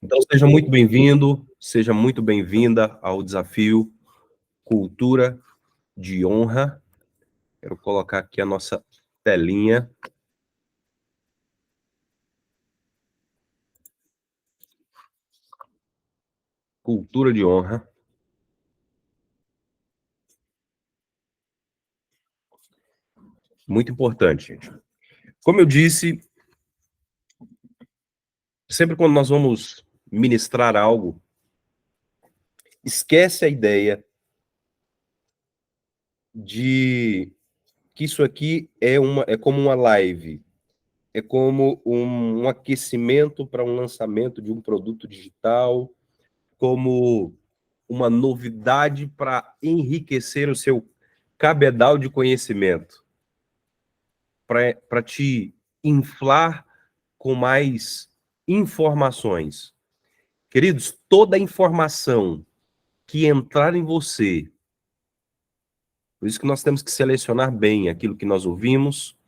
Então, seja muito bem-vindo, seja muito bem-vinda ao desafio Cultura de Honra. Quero colocar aqui a nossa telinha. Cultura de Honra. Muito importante, gente. Como eu disse, sempre quando nós vamos ministrar algo, esquece a ideia de que isso aqui é como uma live, é como um aquecimento para um lançamento de um produto digital, como uma novidade para enriquecer o seu cabedal de conhecimento, para te inflar com mais informações. Queridos, toda informação que entrar em você, por isso que nós temos que selecionar bem aquilo que nós ouvimos,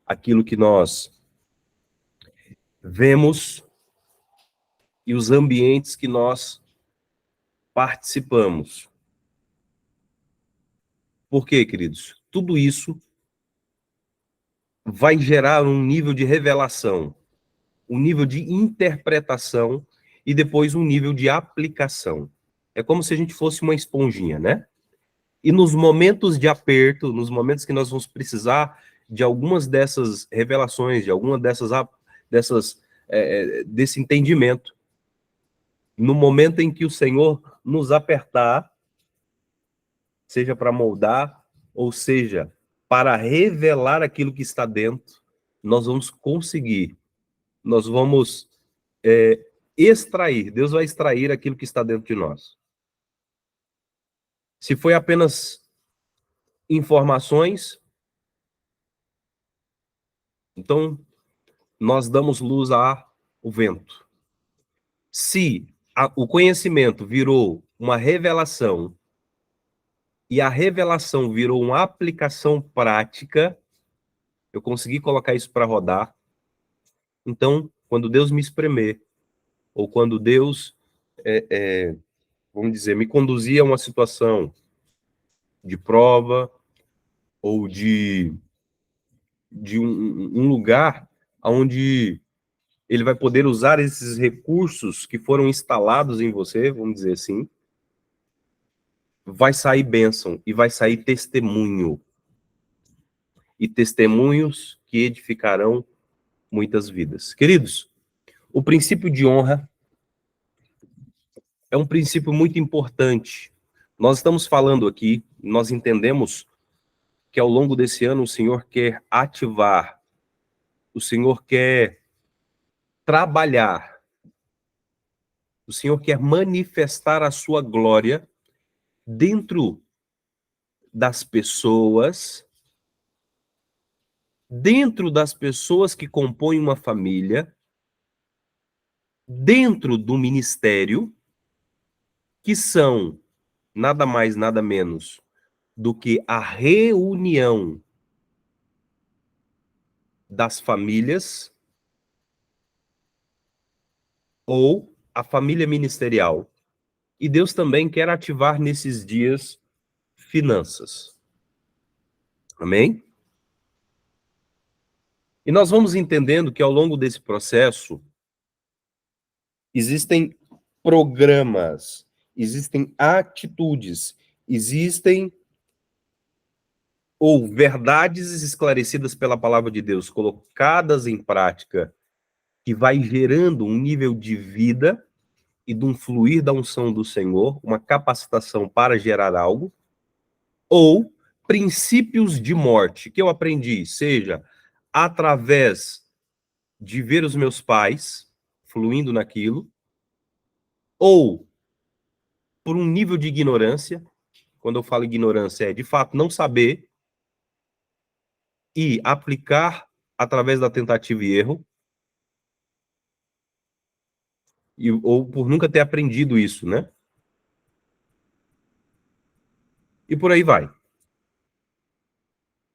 aquilo que nós vemos e os ambientes que nós participamos. Por quê, queridos? Tudo isso vai gerar um nível de revelação, um nível de interpretação e depois um nível de aplicação. É como se a gente fosse uma esponjinha, né? E nos momentos de aperto, nos momentos que nós vamos precisar de algumas dessas revelações, de alguma desse entendimento, no momento em que o Senhor nos apertar, seja para moldar, ou seja, para revelar aquilo que está dentro, nós vamos conseguir, nós vamos extrair, Deus vai extrair aquilo que está dentro de nós. Se foi apenas informações, então nós damos luz ao vento. Se o conhecimento virou uma revelação e a revelação virou uma aplicação prática, eu consegui colocar isso para rodar, então, quando Deus me espremer, ou quando Deus, vamos dizer, me conduzir a uma situação de prova, ou de um lugar onde ele vai poder usar esses recursos que foram instalados em você, vamos dizer assim, vai sair bênção e vai sair testemunho. E testemunhos que edificarão muitas vidas. Queridos, o princípio de honra é um princípio muito importante. Nós estamos falando aqui, nós entendemos que ao longo desse ano o Senhor quer ativar, o Senhor quer trabalhar, o Senhor quer manifestar a sua glória dentro das pessoas, que compõem uma família, dentro do ministério, que são nada mais, nada menos do que a reunião das famílias ou a família ministerial. E Deus também quer ativar nesses dias finanças. Amém? E nós vamos entendendo que ao longo desse processo existem programas, existem atitudes, existem ou verdades esclarecidas pela palavra de Deus, colocadas em prática, que vai gerando um nível de vida e de um fluir da unção do Senhor, uma capacitação para gerar algo, ou princípios de morte, que eu aprendi, seja através de ver os meus pais fluindo naquilo, ou por um nível de ignorância. Quando eu falo ignorância, é de fato não saber e aplicar através da tentativa e erro, ou por nunca ter aprendido isso, né? E por aí vai.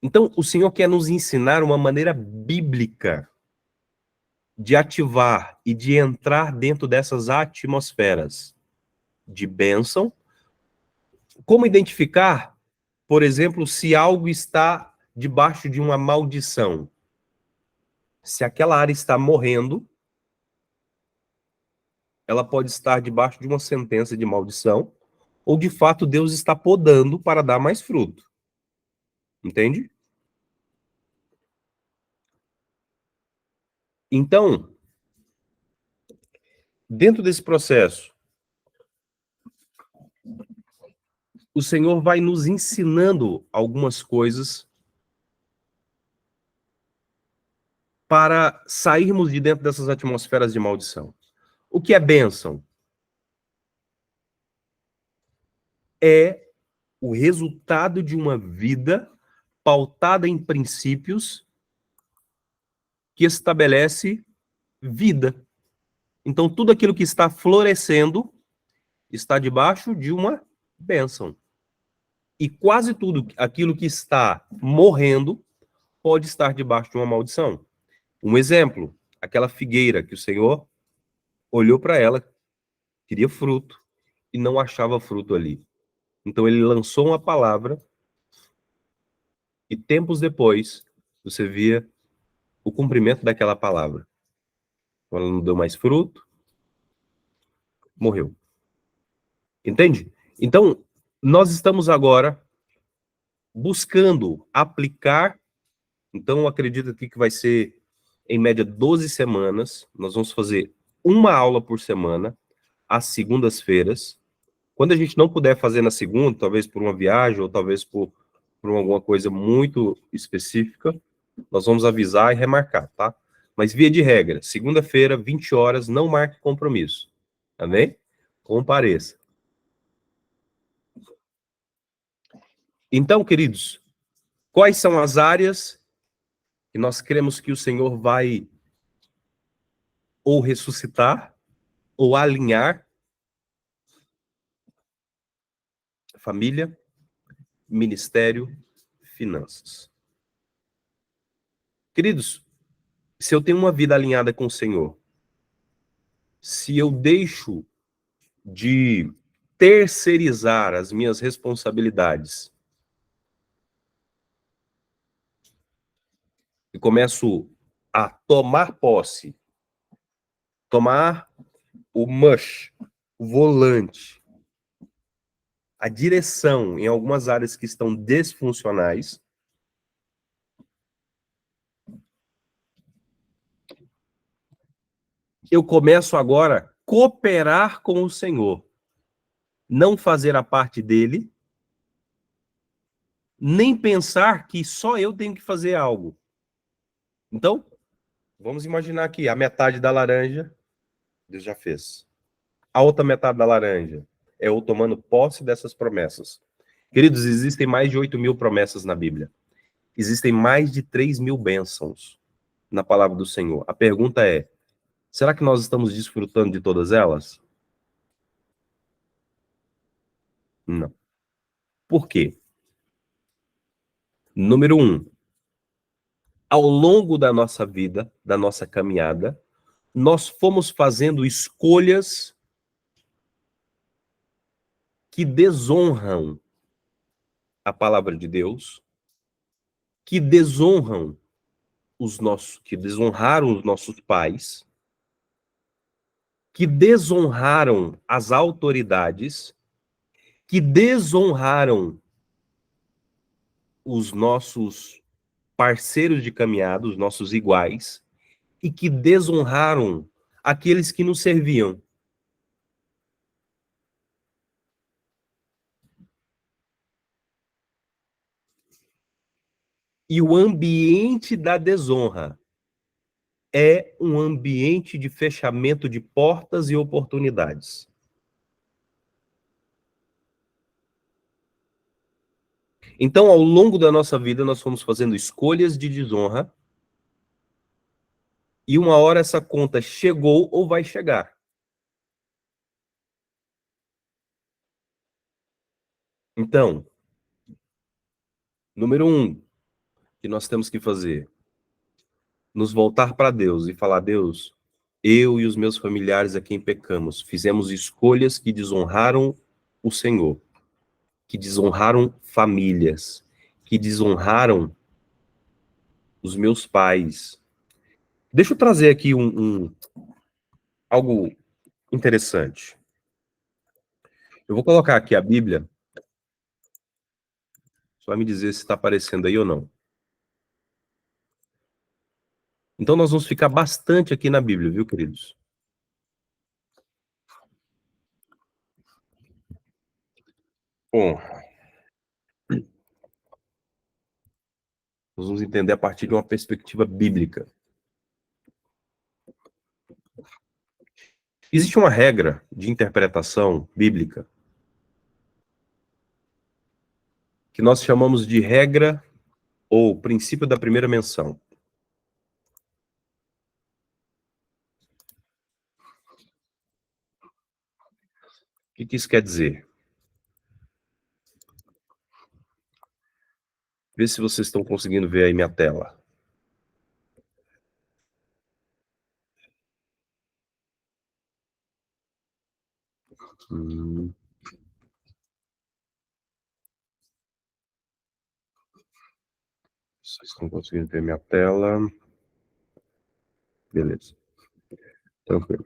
Então, o Senhor quer nos ensinar uma maneira bíblica de ativar e de entrar dentro dessas atmosferas de bênção. Como identificar, por exemplo, se algo está debaixo de uma maldição? Se aquela área está morrendo, ela pode estar debaixo de uma sentença de maldição, ou de fato Deus está podando para dar mais fruto. Entende? Então, dentro desse processo, o Senhor vai nos ensinando algumas coisas para sairmos de dentro dessas atmosferas de maldição. O que é bênção? É o resultado de uma vida pautada em princípios que estabelece vida. Então, tudo aquilo que está florescendo está debaixo de uma bênção. E quase tudo aquilo que está morrendo pode estar debaixo de uma maldição. Um exemplo, aquela figueira que o Senhor olhou para ela, queria fruto, e não achava fruto ali. Então ele lançou uma palavra, e tempos depois, você via o cumprimento daquela palavra. Ela não deu mais fruto, morreu. Entende? Então, nós estamos agora buscando aplicar. Então, acredito aqui que vai ser, em média, 12 semanas. Nós vamos fazer uma aula por semana, às segundas-feiras. Quando a gente não puder fazer na segunda, talvez por uma viagem, ou talvez por alguma coisa muito específica, nós vamos avisar e remarcar, tá? Mas, via de regra, segunda-feira, 20 horas, não marque compromisso. Amém? Compareça. Então, queridos, quais são as áreas que nós cremos que o Senhor vai ou ressuscitar, ou alinhar? Família, ministério, finanças. Queridos, se eu tenho uma vida alinhada com o Senhor, se eu deixo de terceirizar as minhas responsabilidades e começo a tomar posse, tomar o o volante, a direção em algumas áreas que estão desfuncionais, eu começo agora a cooperar com o Senhor, não fazer a parte dele, nem pensar que só eu tenho que fazer algo. Então, vamos imaginar aqui, a metade da laranja, Deus já fez. A outra metade da laranja é eu tomando posse dessas promessas. Queridos, existem mais de 8.000 promessas na Bíblia. Existem mais de 3.000 bênçãos na palavra do Senhor. A pergunta é, será que nós estamos desfrutando de todas elas? Não. Por quê? Número 1, ao longo da nossa vida, da nossa caminhada, nós fomos fazendo escolhas que desonram a palavra de Deus, que desonram que desonraram os nossos pais, que desonraram as autoridades, que desonraram os nossos parceiros de caminhada, os nossos iguais, e que desonraram aqueles que nos serviam. E o ambiente da desonra é um ambiente de fechamento de portas e oportunidades. Então, ao longo da nossa vida, nós fomos fazendo escolhas de desonra, e uma hora essa conta chegou ou vai chegar. Então, número 1, que nós temos que fazer, nos voltar para Deus e falar: Deus, eu e os meus familiares a quem pecamos, fizemos escolhas que desonraram o Senhor, que desonraram famílias, que desonraram os meus pais. Deixa eu trazer aqui algo interessante. Eu vou colocar aqui a Bíblia, só vai me dizer se está aparecendo aí ou não. Então nós vamos ficar bastante aqui na Bíblia, viu, queridos? Bom, nós vamos entender a partir de uma perspectiva bíblica. Existe uma regra de interpretação bíblica que nós chamamos de regra ou princípio da primeira menção. O que isso quer dizer? Vê se vocês estão conseguindo ver aí minha tela. Vocês estão conseguindo ver minha tela? Beleza. Tranquilo.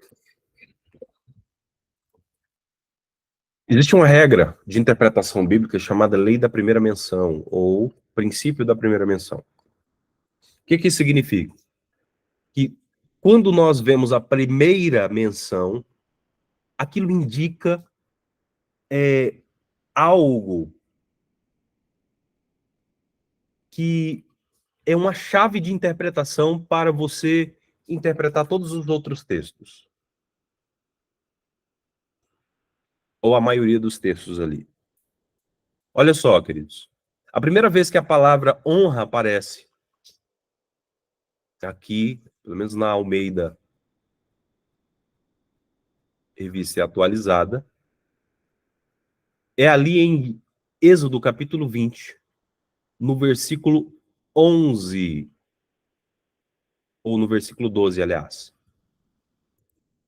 Existe uma regra de interpretação bíblica chamada lei da primeira menção, ou princípio da primeira menção. O que isso significa? Que quando nós vemos a primeira menção, aquilo indica algo que é uma chave de interpretação para você interpretar todos os outros textos. Ou a maioria dos textos ali. Olha só, queridos. A primeira vez que a palavra honra aparece aqui, pelo menos na Almeida Revista Atualizada, é ali em Êxodo capítulo 20, no versículo 11, ou no versículo 12, aliás.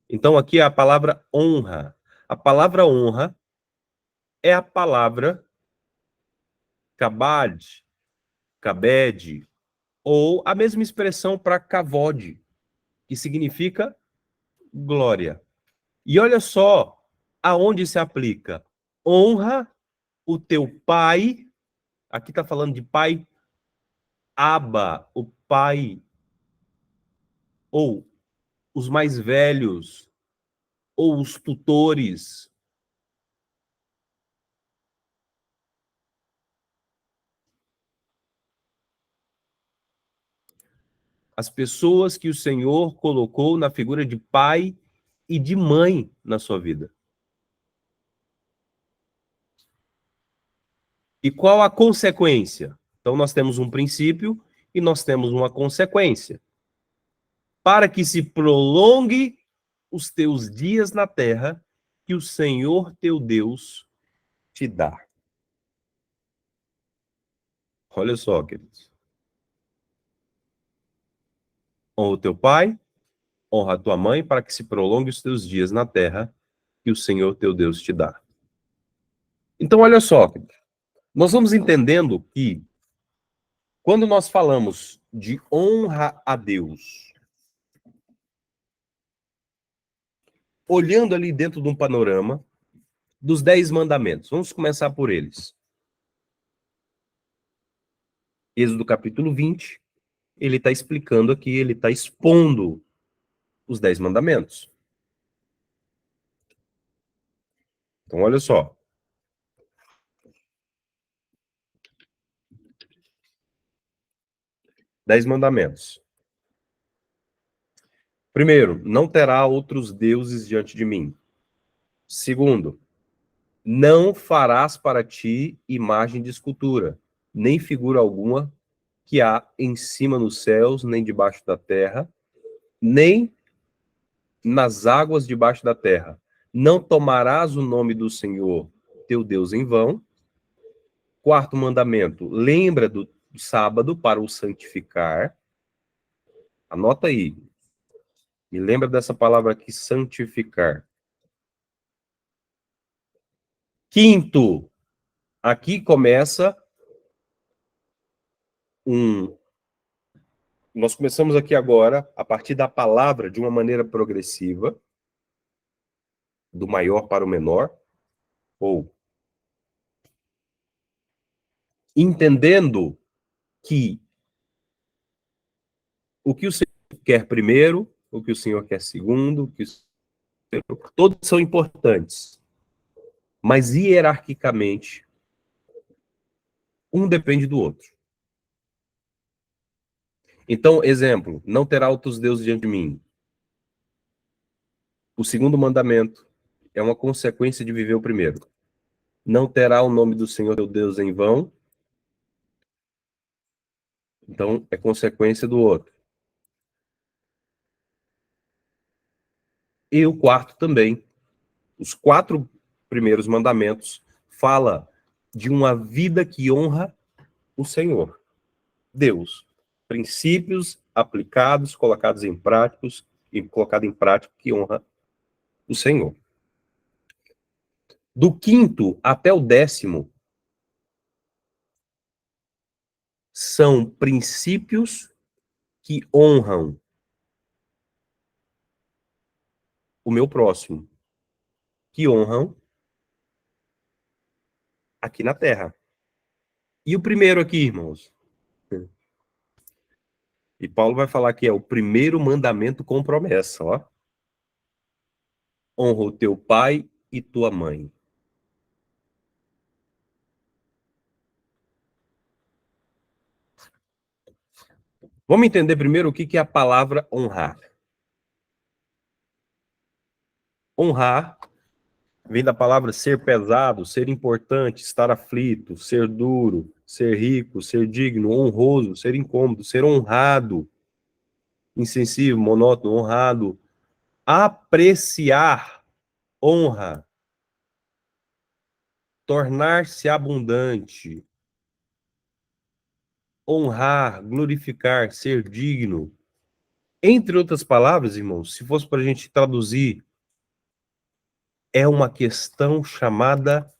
Então aqui é a palavra honra. A palavra honra é a palavra kabad, kabed, ou a mesma expressão para kavod, que significa glória. E olha só aonde se aplica. Honra o teu pai, aqui está falando de pai, Abba, o pai, ou os mais velhos, ou os tutores. As pessoas que o Senhor colocou na figura de pai e de mãe na sua vida. E qual a consequência? Então, nós temos um princípio e nós temos uma consequência. Para que se prolongue os teus dias na terra, que o Senhor teu Deus te dá. Olha só, queridos. Honra o teu pai, honra a tua mãe, para que se prolongue os teus dias na terra, que o Senhor teu Deus te dá. Então, olha só, queridos. Nós vamos entendendo que, quando nós falamos de honra a Deus, olhando ali dentro de um panorama dos 10 mandamentos, vamos começar por eles. Êxodo capítulo 20, ele está explicando aqui, ele está expondo os 10 mandamentos. Então, olha só. Dez mandamentos. Primeiro, não terá outros deuses diante de mim. Segundo, não farás para ti imagem de escultura, nem figura alguma que há em cima nos céus, nem debaixo da terra, nem nas águas debaixo da terra. Não tomarás o nome do Senhor, teu Deus, em vão. Quarto mandamento, lembra do sábado para o santificar. Anota aí. Me lembra dessa palavra aqui, santificar. Quinto, aqui começa Nós começamos aqui agora, a partir da palavra, de uma maneira progressiva, do maior para o menor, ou entendendo que o que o Senhor quer primeiro, o que o Senhor quer segundo, o que o Senhor... todos são importantes, mas hierarquicamente, um depende do outro. Então, exemplo, não terá outros deuses diante de mim. O segundo mandamento é uma consequência de viver o primeiro. Não terá o nome do Senhor teu Deus em vão. Então, é consequência do outro. E o quarto também. Os 4 primeiros mandamentos fala de uma vida que honra o Senhor, Deus. Princípios aplicados, colocados em práticos e colocado em prática que honra o Senhor. Do 5º até o 10º são princípios que honram o meu próximo, que honram aqui na terra. E o primeiro aqui, irmãos? E Paulo vai falar que é o primeiro mandamento com promessa, ó. Honra o teu pai e tua mãe. Vamos entender primeiro o que é a palavra honrar. Honrar vem da palavra ser pesado, ser importante, estar aflito, ser duro, ser rico, ser digno, honroso, ser incômodo, ser honrado, insensível, monótono, honrado. Apreciar, honra. Tornar-se abundante. Honrar, glorificar, ser digno. Entre outras palavras, irmãos, se fosse para a gente traduzir, é uma questão chamada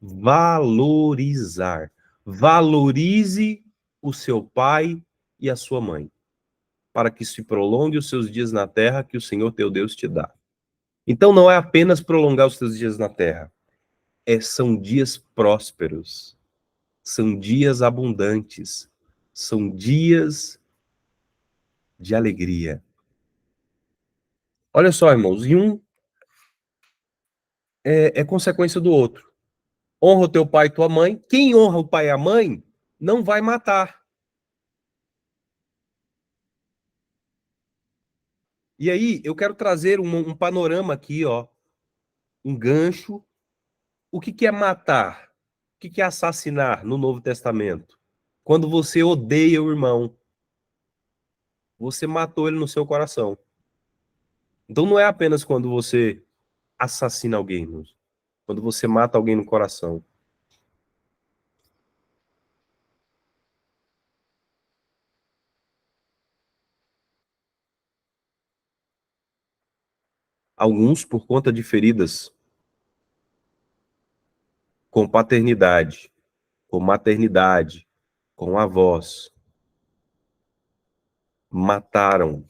valorizar. Valorize o seu pai e a sua mãe, para que se prolongue os seus dias na terra que o Senhor teu Deus te dá. Então não é apenas prolongar os teus dias na terra, são dias prósperos, são dias abundantes, são dias de alegria. Olha só, irmãos, e um é consequência do outro. Honra o teu pai e tua mãe. Quem honra o pai e a mãe não vai matar. E aí, eu quero trazer um panorama aqui, ó, um gancho. O que é matar? O que é assassinar no Novo Testamento? Quando você odeia o irmão, você matou ele no seu coração. Então não é apenas quando você assassina alguém, quando você mata alguém no coração. Alguns por conta de feridas com paternidade, com maternidade, com avós, mataram,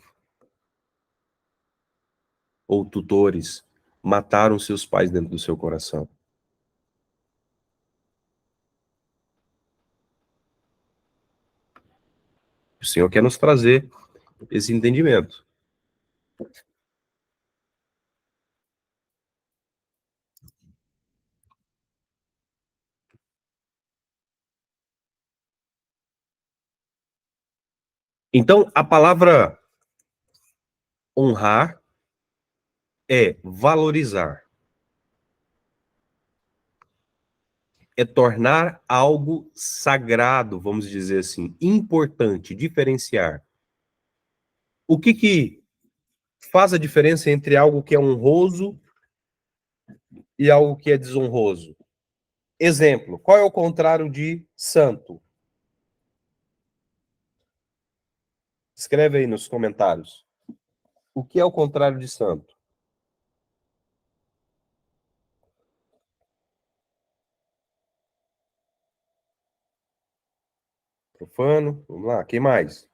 ou tutores, mataram seus pais dentro do seu coração. O Senhor quer nos trazer esse entendimento. Então, a palavra honrar é valorizar. É tornar algo sagrado, vamos dizer assim, importante, diferenciar. O que faz a diferença entre algo que é honroso e algo que é desonroso? Exemplo, qual é o contrário de santo? Escreve aí nos comentários. O que é o contrário de santo? Profano. Vamos lá. Quem mais?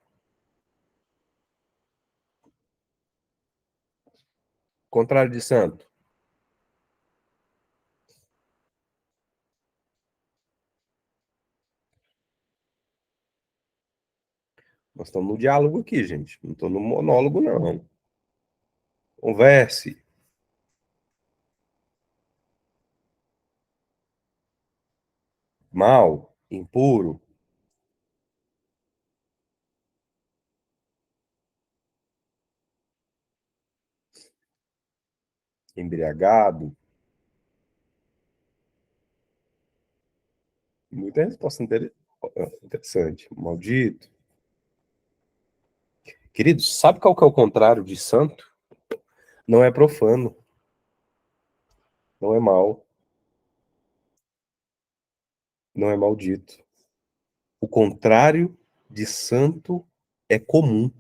Contrário de santo. Nós estamos no diálogo aqui, gente. Não estou no monólogo, não. Converse. Mal, impuro, embriagado. Muita resposta interessante. Maldito. Queridos, sabe qual que é o contrário de santo? Não é profano, não é mal, não é maldito. O contrário de santo é comum.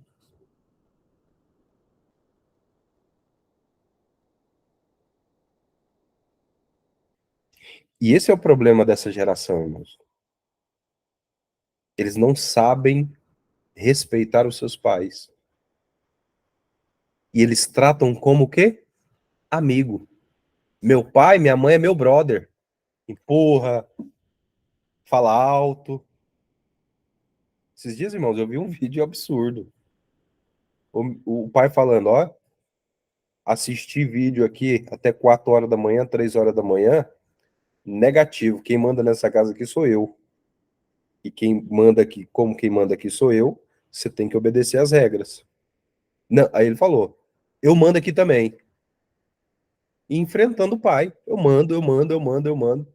E esse é o problema dessa geração, irmãos. Eles não sabem respeitar os seus pais. E eles tratam como o quê? Amigo. Meu pai, minha mãe é meu brother. Empurra, fala alto. Esses dias, irmãos, eu vi um vídeo absurdo. O pai falando, ó, assisti vídeo aqui até 4 horas da manhã, 3 horas da manhã, negativo. Quem manda nessa casa aqui sou eu. E quem manda aqui, como quem manda aqui sou eu, você tem que obedecer às regras. Não, aí ele falou, eu mando aqui também. E enfrentando o pai. Eu mando, eu mando, eu mando, eu mando.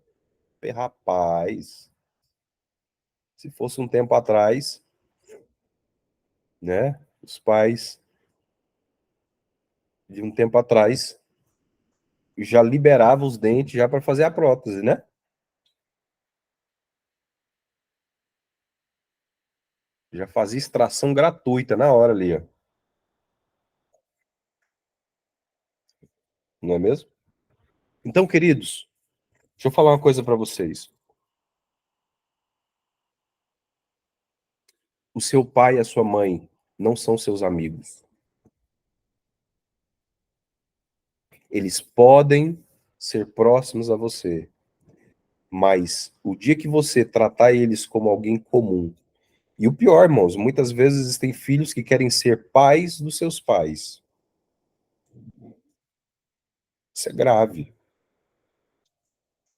Falei, rapaz, se fosse um tempo atrás, né? Os pais de um tempo atrás já liberavam os dentes já para fazer a prótese, né? Já fazia extração gratuita na hora ali, ó. Não é mesmo? Então, queridos, deixa eu falar uma coisa para vocês. O seu pai e a sua mãe não são seus amigos. Eles podem ser próximos a você, mas o dia que você tratar eles como alguém comum, e o pior, irmãos, muitas vezes existem filhos que querem ser pais dos seus pais. Isso é grave.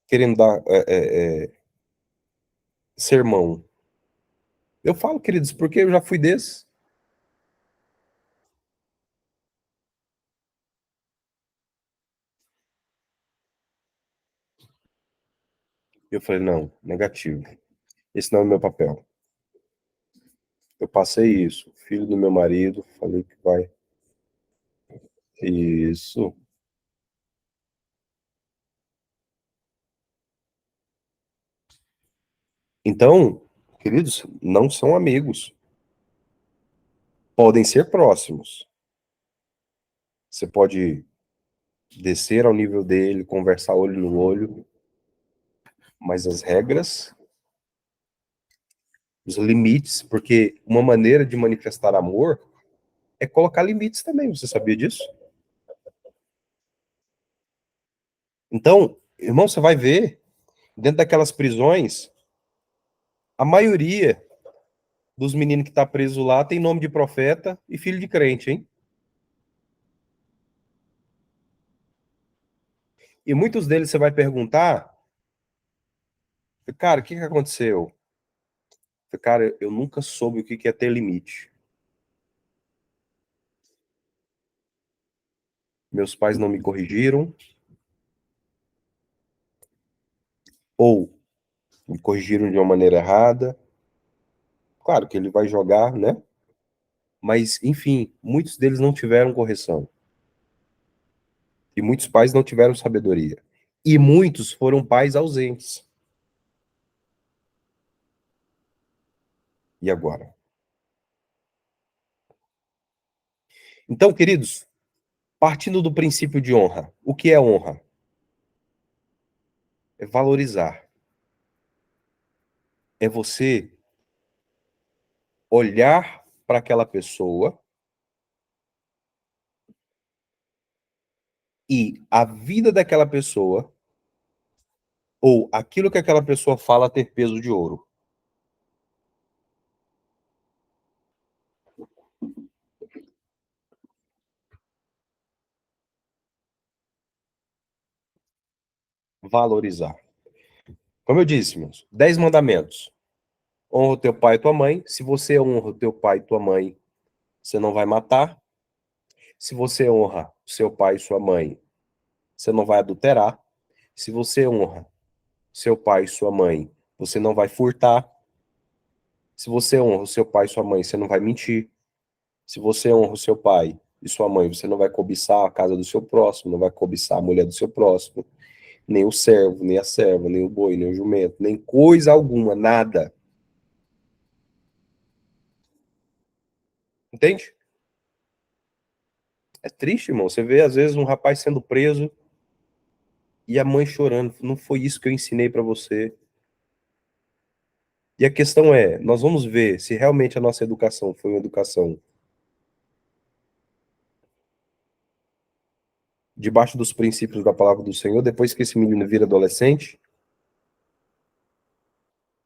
Querendo dar sermão. Eu falo, queridos, porque eu já fui desse. Eu falei, não, negativo. Esse não é o meu papel. Eu passei isso. Filho do meu marido, falei que vai. Isso. Então, queridos, não são amigos. Podem ser próximos. Você pode descer ao nível dele, conversar olho no olho, mas as regras, os limites, porque uma maneira de manifestar amor é colocar limites também. Você sabia disso? Então, irmão, você vai ver, dentro daquelas prisões, a maioria dos meninos que tá preso lá tem nome de profeta e filho de crente, hein? E muitos deles você vai perguntar, cara, o que que aconteceu? Cara, eu nunca soube o que que é ter limite. Meus pais não me corrigiram, ou me corrigiram de uma maneira errada. Claro que ele vai jogar, né? Mas, enfim, muitos deles não tiveram correção. E muitos pais não tiveram sabedoria. E muitos foram pais ausentes. E agora? Então, queridos, partindo do princípio de honra, o que é honra? É valorizar. É você olhar para aquela pessoa e a vida daquela pessoa ou aquilo que aquela pessoa fala ter peso de ouro. Valorizar. Como eu disse, meus 10 mandamentos. Honra o teu pai e tua mãe. Se você honra o teu pai e tua mãe, você não vai matar. Se você honra o seu pai e sua mãe, você não vai adulterar. Se você honra seu pai e sua mãe, você não vai furtar. Se você honra o seu pai e sua mãe, você não vai mentir. Se você honra o seu pai e sua mãe, você não vai cobiçar a casa do seu próximo, não vai cobiçar a mulher do seu próximo, nem o servo, nem a serva, nem o boi, nem o jumento, nem coisa alguma, nada. Entende? É triste, irmão. Você vê, às vezes, um rapaz sendo preso e a mãe chorando. Não foi isso que eu ensinei para você. E a questão é, nós vamos ver se realmente a nossa educação foi uma educação debaixo dos princípios da palavra do Senhor, depois que esse menino vira adolescente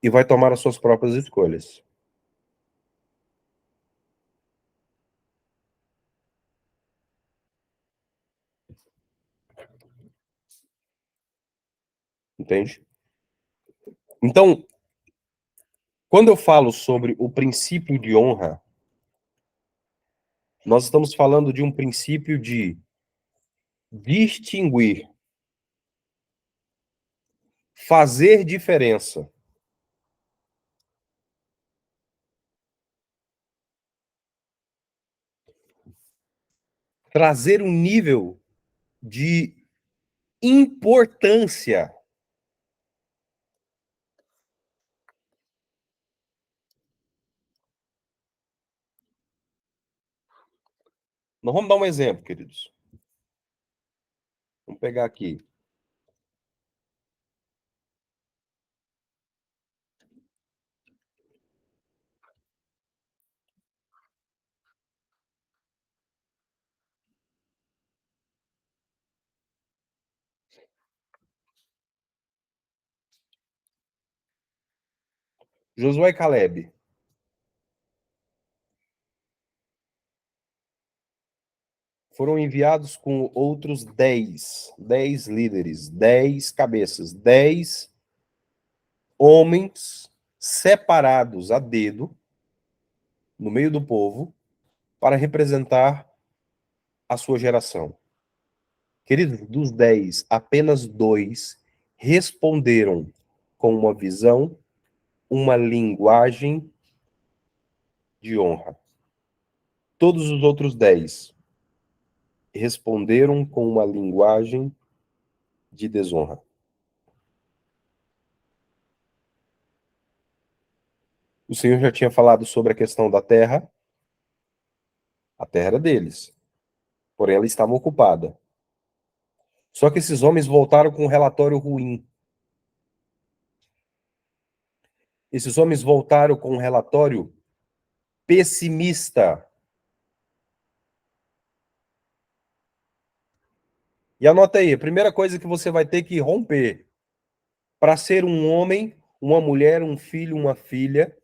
e vai tomar as suas próprias escolhas. Entende? Então, quando eu falo sobre o princípio de honra, nós estamos falando de um princípio de distinguir, fazer diferença. Trazer um nível de importância. Nós vamos dar um exemplo, queridos. Vamos pegar aqui. Josué e Caleb foram enviados com outros 10 líderes, 10 cabeças, 10 homens separados a dedo no meio do povo para representar a sua geração. Queridos, dos 10, apenas 2 responderam com uma visão, uma linguagem de honra. Todos os outros 10 responderam com uma linguagem de desonra. O Senhor já tinha falado sobre a questão da terra. A terra era deles, porém ela estava ocupada. Só que esses homens voltaram com um relatório ruim. Esses homens voltaram com um relatório pessimista. E anota aí, a primeira coisa que você vai ter que romper para ser um homem, uma mulher, um filho, uma filha,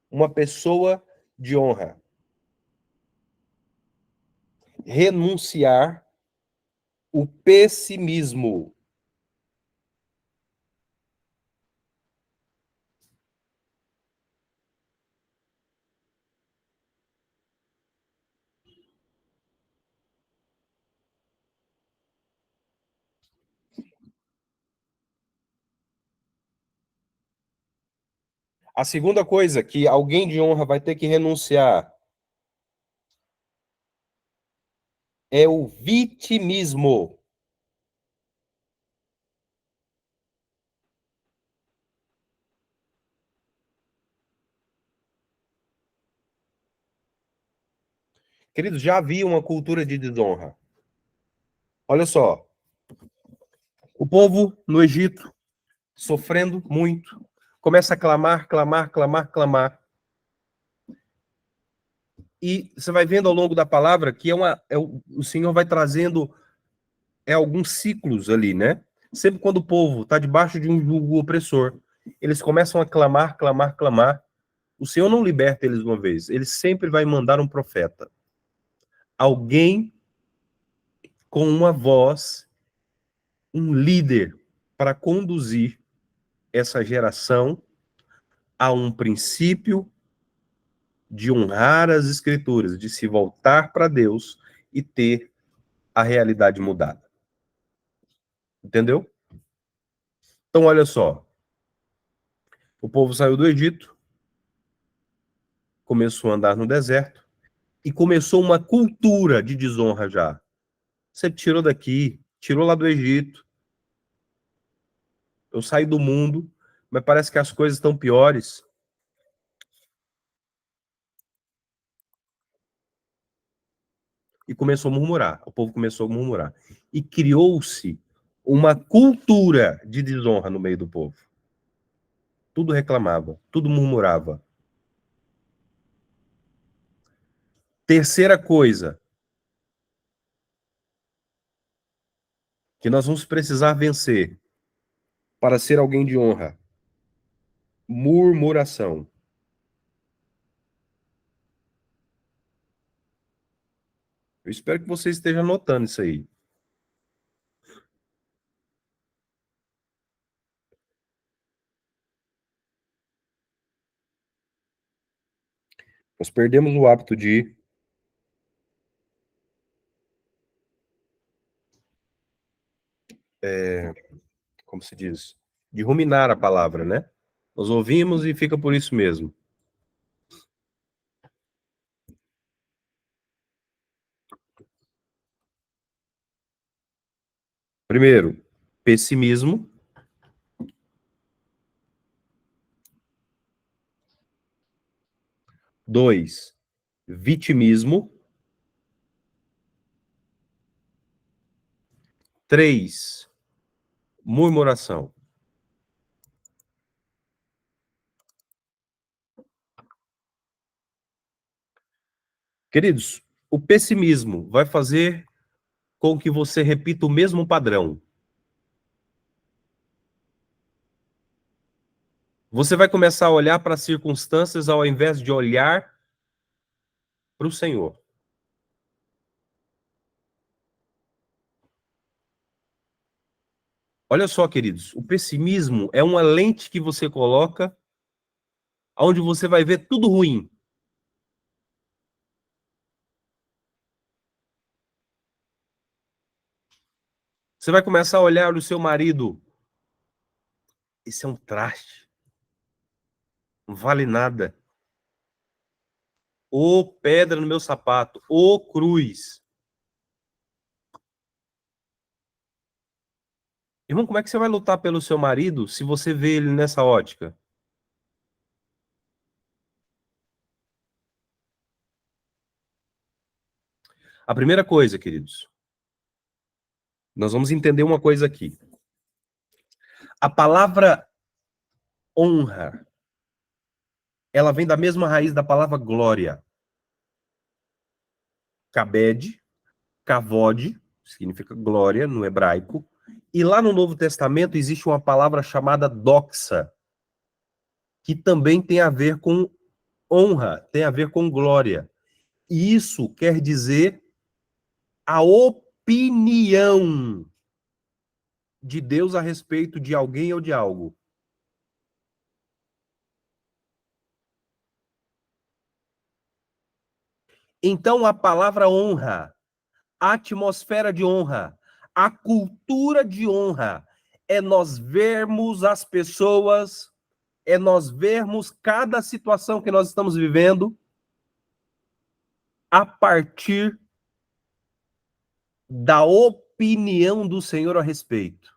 uma pessoa de honra. Renunciar o pessimismo. A segunda coisa que alguém de honra vai ter que renunciar é o vitimismo. Queridos, já havia uma cultura de desonra. Olha só, o povo no Egito, sofrendo muito, começa a clamar, clamar, clamar, clamar. E você vai vendo ao longo da palavra que o Senhor vai trazendo alguns ciclos ali, né? Sempre quando o povo está debaixo de um jugo opressor, eles começam a clamar, clamar, clamar. O Senhor não liberta eles uma vez, ele sempre vai mandar um profeta. Alguém com uma voz, um líder para conduzir essa geração a um princípio de honrar as escrituras, de se voltar para Deus e ter a realidade mudada. Entendeu? Então, olha só. O povo saiu do Egito, começou a andar no deserto e começou uma cultura de desonra já. Você tirou daqui, tirou lá do Egito, eu saí do mundo, mas parece que as coisas estão piores. E começou a murmurar, o povo começou a murmurar. E criou-se uma cultura de desonra no meio do povo. Tudo reclamava, tudo murmurava. Terceira coisa que nós vamos precisar vencer para ser alguém de honra: murmuração. Eu espero que você esteja anotando isso aí. Nós perdemos o hábito de, como se diz, de ruminar a palavra, né? Nós ouvimos e fica por isso mesmo. Primeiro, pessimismo. Dois, vitimismo. Três, murmuração. Queridos, o pessimismo vai fazer com que você repita o mesmo padrão. Você vai começar a olhar para as circunstâncias ao invés de olhar para o Senhor. Olha só, queridos, o pessimismo é uma lente que você coloca onde você vai ver tudo ruim. Você vai começar a olhar o seu marido. Esse é um traste. Não vale nada. Ô pedra no meu sapato. Ô cruz. Irmão, como é que você vai lutar pelo seu marido se você vê ele nessa ótica? A primeira coisa, queridos, nós vamos entender uma coisa aqui. A palavra honra, ela vem da mesma raiz da palavra glória. Kabed, kavod, significa glória no hebraico. E lá no Novo Testamento existe uma palavra chamada doxa, que também tem a ver com honra, tem a ver com glória. E isso quer dizer a opinião de Deus a respeito de alguém ou de algo. Então, a palavra honra, a atmosfera de honra, a cultura de honra, é nós vermos as pessoas, é nós vermos cada situação que nós estamos vivendo a partir da opinião do Senhor a respeito.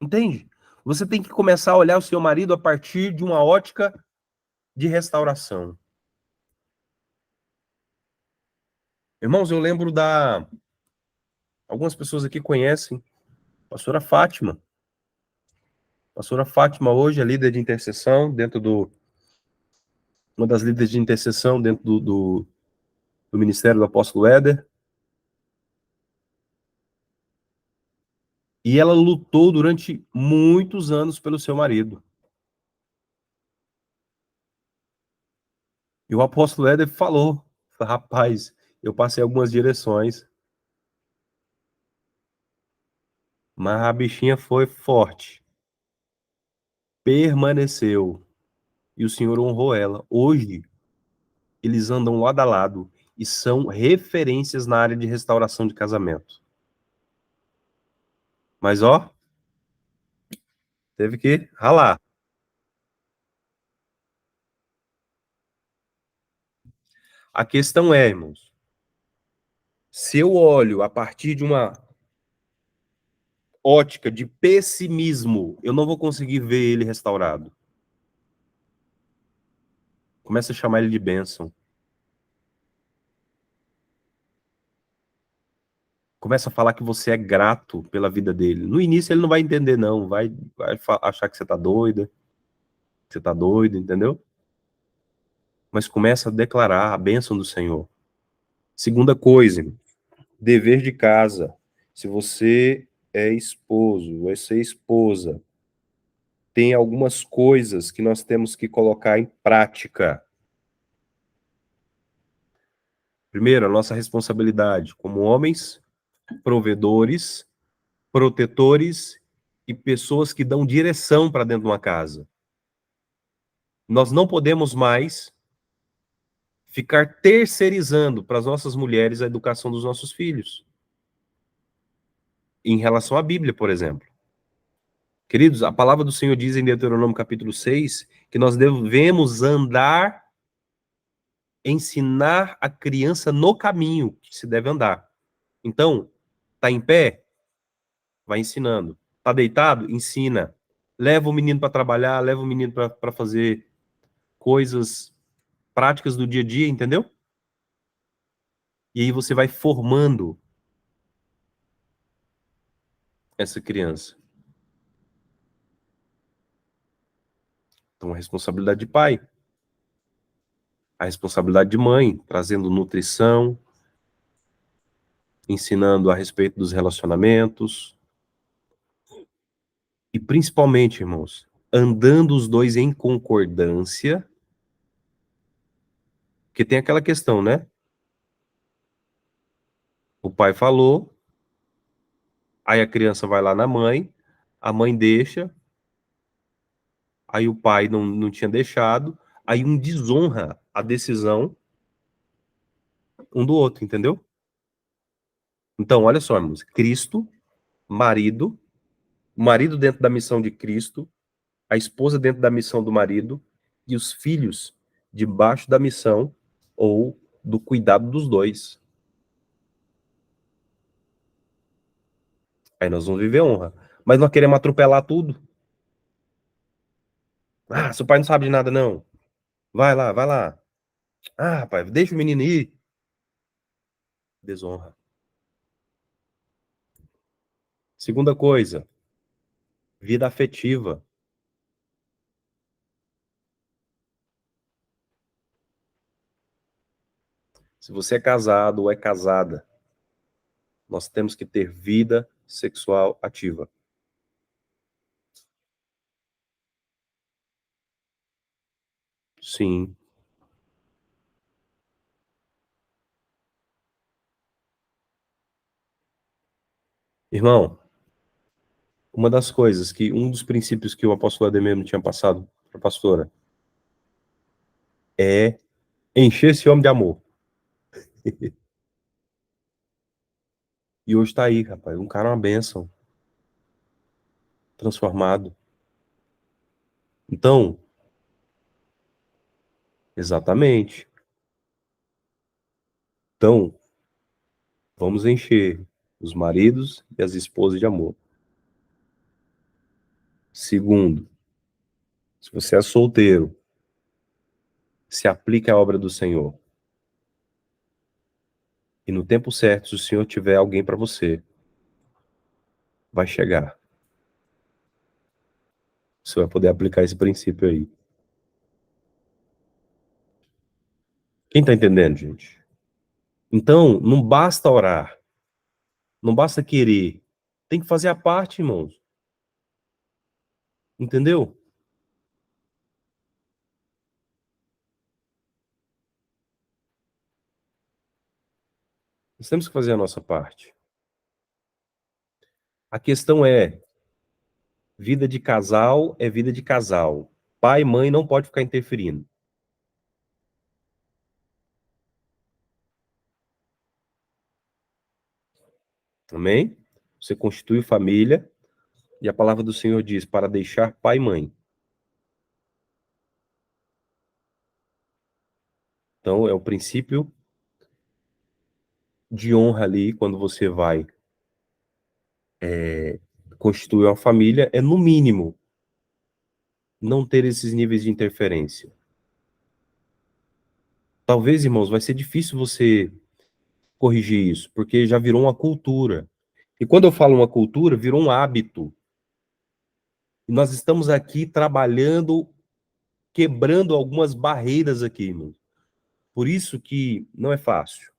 Entende? Você tem que começar a olhar o seu marido a partir de uma ótica de restauração. Irmãos, eu lembro algumas pessoas aqui conhecem a pastora Fátima. A pastora Fátima hoje é líder de intercessão uma das líderes de intercessão dentro do ministério do apóstolo Éder. E ela lutou durante muitos anos pelo seu marido. E o apóstolo Éder falou, rapaz, eu passei algumas direções, mas a bichinha foi forte. Permaneceu. E o Senhor honrou ela. Hoje, eles andam lado a lado e são referências na área de restauração de casamento. Mas, ó, teve que ralar. A questão é, irmãos, se eu olho a partir de uma ótica de pessimismo, eu não vou conseguir ver ele restaurado. Começa a chamar ele de bênção. Começa a falar que você é grato pela vida dele. No início ele não vai entender, não. Vai achar que você tá doida, que você tá doido, entendeu? Mas começa a declarar a bênção do Senhor. Segunda coisa, dever de casa. Se você é esposo, você é esposa, tem algumas coisas que nós temos que colocar em prática. Primeiro, a nossa responsabilidade como homens, provedores, protetores e pessoas que dão direção para dentro de uma casa. Nós não podemos mais ficar terceirizando para as nossas mulheres a educação dos nossos filhos. Em relação à Bíblia, por exemplo. Queridos, a palavra do Senhor diz em Deuteronômio capítulo 6 que nós devemos ensinar a criança no caminho que se deve andar. Então, tá em pé? Vai ensinando. Tá deitado? Ensina. Leva o menino para trabalhar, leva o menino para fazer coisas práticas do dia a dia, entendeu? E aí você vai formando essa criança. Então, a responsabilidade de pai, a responsabilidade de mãe, trazendo nutrição, ensinando a respeito dos relacionamentos. E principalmente, irmãos, andando os dois em concordância, porque tem aquela questão, né? O pai falou, aí a criança vai lá na mãe, a mãe deixa, aí o pai não tinha deixado, aí um desonra a decisão um do outro, entendeu? Então, olha só, irmãos, Cristo, marido, o marido dentro da missão de Cristo, a esposa dentro da missão do marido e os filhos debaixo da missão ou do cuidado dos dois. Aí nós vamos viver honra. Mas nós queremos atropelar tudo. Ah, seu pai não sabe de nada, não. Vai lá, vai lá. Ah, rapaz, deixa o menino ir. Desonra. Segunda coisa, vida afetiva. Se você é casado ou é casada, nós temos que ter vida sexual ativa. Sim. Irmão, uma das coisas um dos princípios que o apóstolo Ademir tinha passado para a pastora é encher esse homem de amor. E hoje tá aí, rapaz, um cara é uma bênção, transformado. Então, exatamente. Então, vamos encher os maridos e as esposas de amor. Segundo, se você é solteiro, se aplique à obra do Senhor. E no tempo certo, se o Senhor tiver alguém para você, vai chegar. Você vai poder aplicar esse princípio aí. Quem está entendendo, gente? Então, não basta orar. Não basta querer. Tem que fazer a parte, irmãos. Entendeu? Nós temos que fazer a nossa parte. A questão é, vida de casal é vida de casal. Pai e mãe não pode ficar interferindo. Amém? Você constitui família e a palavra do Senhor diz para deixar pai e mãe. Então, é o princípio de honra ali quando você vai constituir uma família, é no mínimo não ter esses níveis de interferência. Talvez, irmãos, vai ser difícil você corrigir isso, porque já virou uma cultura. E quando eu falo uma cultura, virou um hábito. E nós estamos aqui trabalhando, quebrando algumas barreiras aqui, irmãos. Por isso que não é fácil.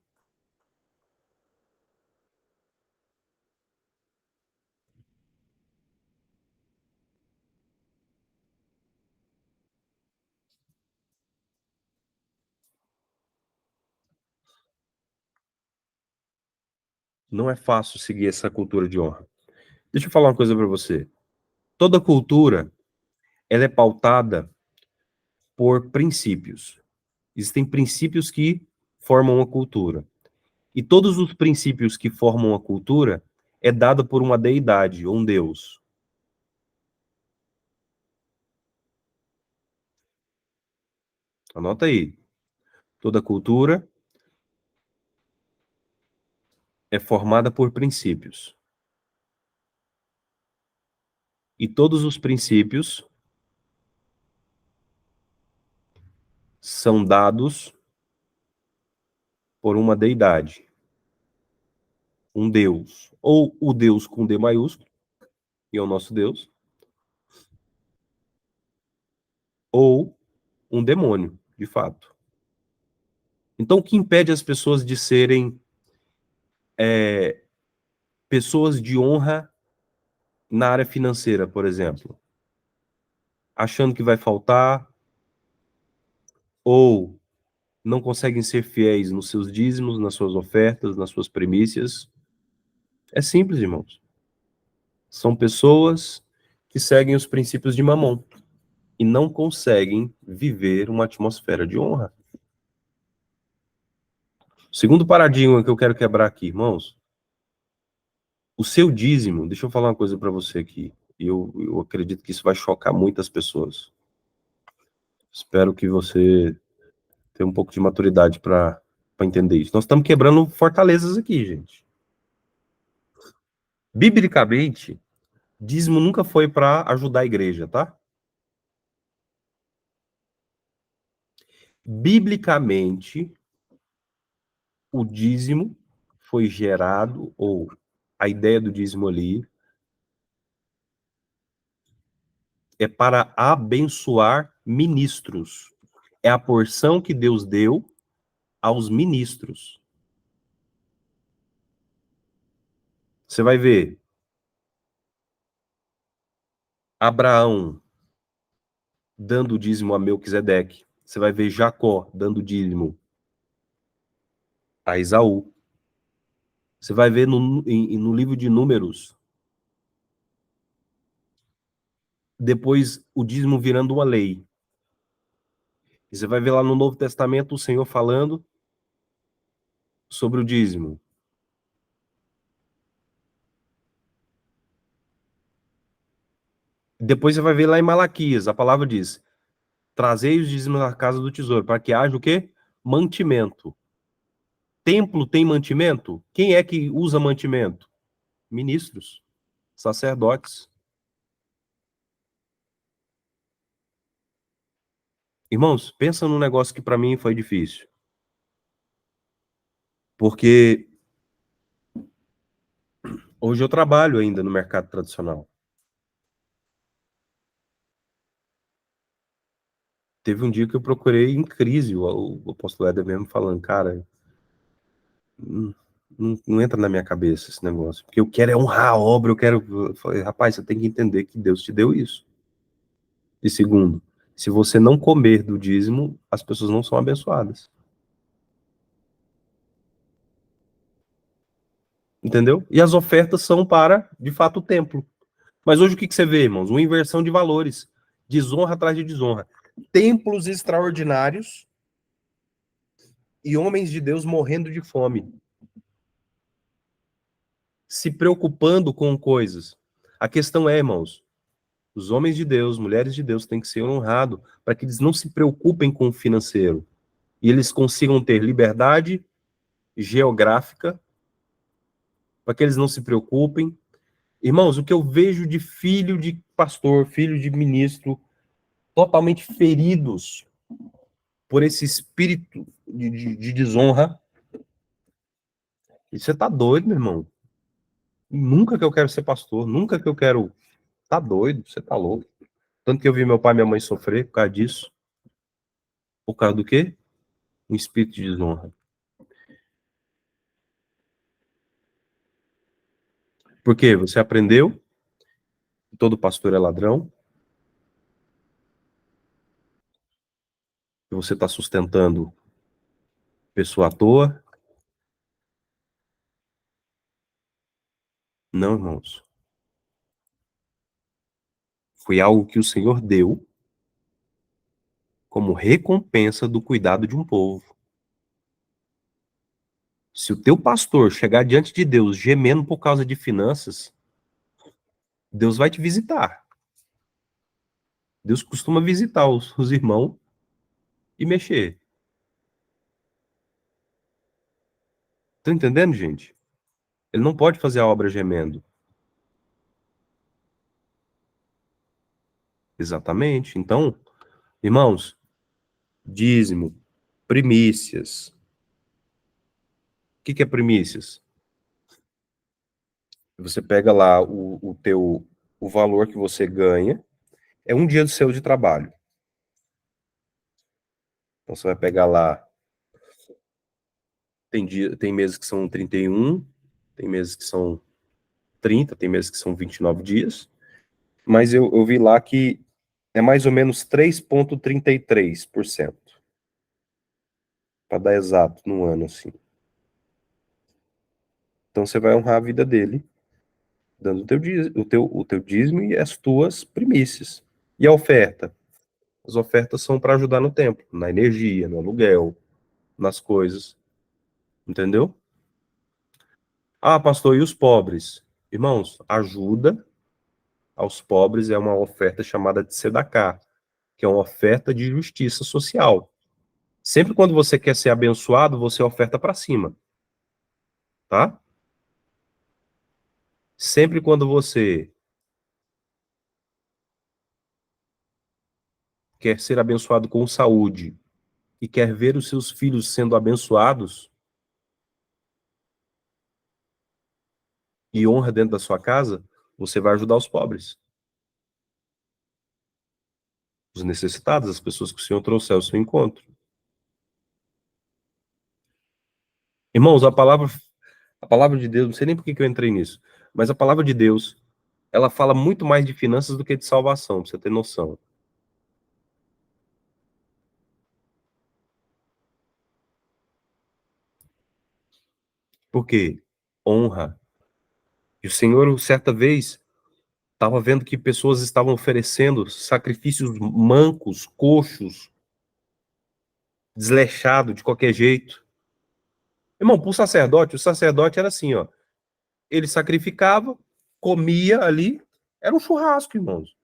Não é fácil seguir essa cultura de honra. Deixa eu falar uma coisa para você. Toda cultura, ela é pautada por princípios. Existem princípios que formam a cultura. E todos os princípios que formam a cultura é dado por uma deidade, ou um Deus. Anota aí. Toda cultura é formada por princípios. E todos os princípios são dados por uma deidade, um Deus. Ou o Deus com D maiúsculo, que é o nosso Deus, ou um demônio, de fato. Então, o que impede as pessoas de serem pessoas de honra na área financeira, por exemplo? Achando que vai faltar, ou não conseguem ser fiéis nos seus dízimos, nas suas ofertas, nas suas primícias. É simples, irmãos. São pessoas que seguem os princípios de Mamon e não conseguem viver uma atmosfera de honra. O segundo paradigma que eu quero quebrar aqui, irmãos, o seu dízimo, deixa eu falar uma coisa para você aqui, eu acredito que isso vai chocar muitas pessoas. Espero que você tenha um pouco de maturidade para entender isso. Nós estamos quebrando fortalezas aqui, gente. Biblicamente, dízimo nunca foi para ajudar a igreja, tá? Biblicamente, o dízimo foi gerado, ou a ideia do dízimo ali, é para abençoar ministros. É a porção que Deus deu aos ministros. Você vai ver Abraão dando dízimo a Melquisedeque. Você vai ver Jacó dando dízimo a Esaú. Você vai ver no livro de Números, depois o dízimo virando uma lei. E você vai ver lá no Novo Testamento o Senhor falando sobre o dízimo. Depois você vai ver lá em Malaquias, a palavra diz: trazei os dízimos à casa do tesouro, para que haja o quê? Mantimento. Templo tem mantimento? Quem é que usa mantimento? Ministros, sacerdotes. Irmãos, pensa num negócio que para mim foi difícil. Porque hoje eu trabalho ainda no mercado tradicional. Teve um dia que eu procurei em crise o apóstolo Éder mesmo falando, cara, não entra na minha cabeça esse negócio. Porque eu quero é honrar a obra, eu quero. Eu falei, rapaz, você tem que entender que Deus te deu isso. E segundo, se você não comer do dízimo, as pessoas não são abençoadas. Entendeu? E as ofertas são para, de fato, o templo. Mas hoje o que você vê, irmãos? Uma inversão de valores. Desonra atrás de desonra. Templos extraordinários e homens de Deus morrendo de fome. Se preocupando com coisas. A questão é, irmãos, os homens de Deus, mulheres de Deus têm que ser honrados para que eles não se preocupem com o financeiro e eles consigam ter liberdade geográfica, para que eles não se preocupem. Irmãos, o que eu vejo de filho de pastor, filho de ministro, totalmente feridos por esse espírito de desonra. E você tá doido, meu irmão? Nunca que eu quero ser pastor, nunca que eu quero. Tá doido, você tá louco. Tanto que eu vi meu pai e minha mãe sofrer por causa disso. Por causa do quê? Um espírito de desonra. Porque você aprendeu que todo pastor é ladrão, que você está sustentando pessoa à toa. Não, irmãos. Foi algo que o Senhor deu como recompensa do cuidado de um povo. Se o teu pastor chegar diante de Deus gemendo por causa de finanças, Deus vai te visitar. Deus costuma visitar os irmãos e mexer. Tá entendendo, gente? Ele não pode fazer a obra gemendo. Exatamente. Então, irmãos, dízimo, primícias. O que é primícias? Você pega lá o valor que você ganha, é um dia do seu de trabalho. Então você vai pegar lá, tem meses que são 31, tem meses que são 30, tem meses que são 29 dias, mas eu vi lá que é mais ou menos 3,33%, para dar exato no ano, assim. Então você vai honrar a vida dele, dando o teu dízimo e as tuas primícias. E a oferta? As ofertas são para ajudar no templo, na energia, no aluguel, nas coisas. Entendeu? Ah, pastor, e os pobres? Irmãos, ajuda aos pobres é uma oferta chamada de tzedakah, que é uma oferta de justiça social. Sempre quando você quer ser abençoado, você oferta para cima, tá? Sempre quando você quer ser abençoado com saúde e quer ver os seus filhos sendo abençoados e honra dentro da sua casa, você vai ajudar os pobres, os necessitados, as pessoas que o Senhor trouxer ao seu encontro. Irmãos, a palavra de Deus, não sei nem por que eu entrei nisso, mas a palavra de Deus, ela fala muito mais de finanças do que de salvação, pra você ter noção. Por quê? Honra. E o Senhor, certa vez, estava vendo que pessoas estavam oferecendo sacrifícios mancos, coxos, desleixado de qualquer jeito. Irmão, para o sacerdote era assim, ó. Ele sacrificava, comia ali, era um churrasco, irmãos.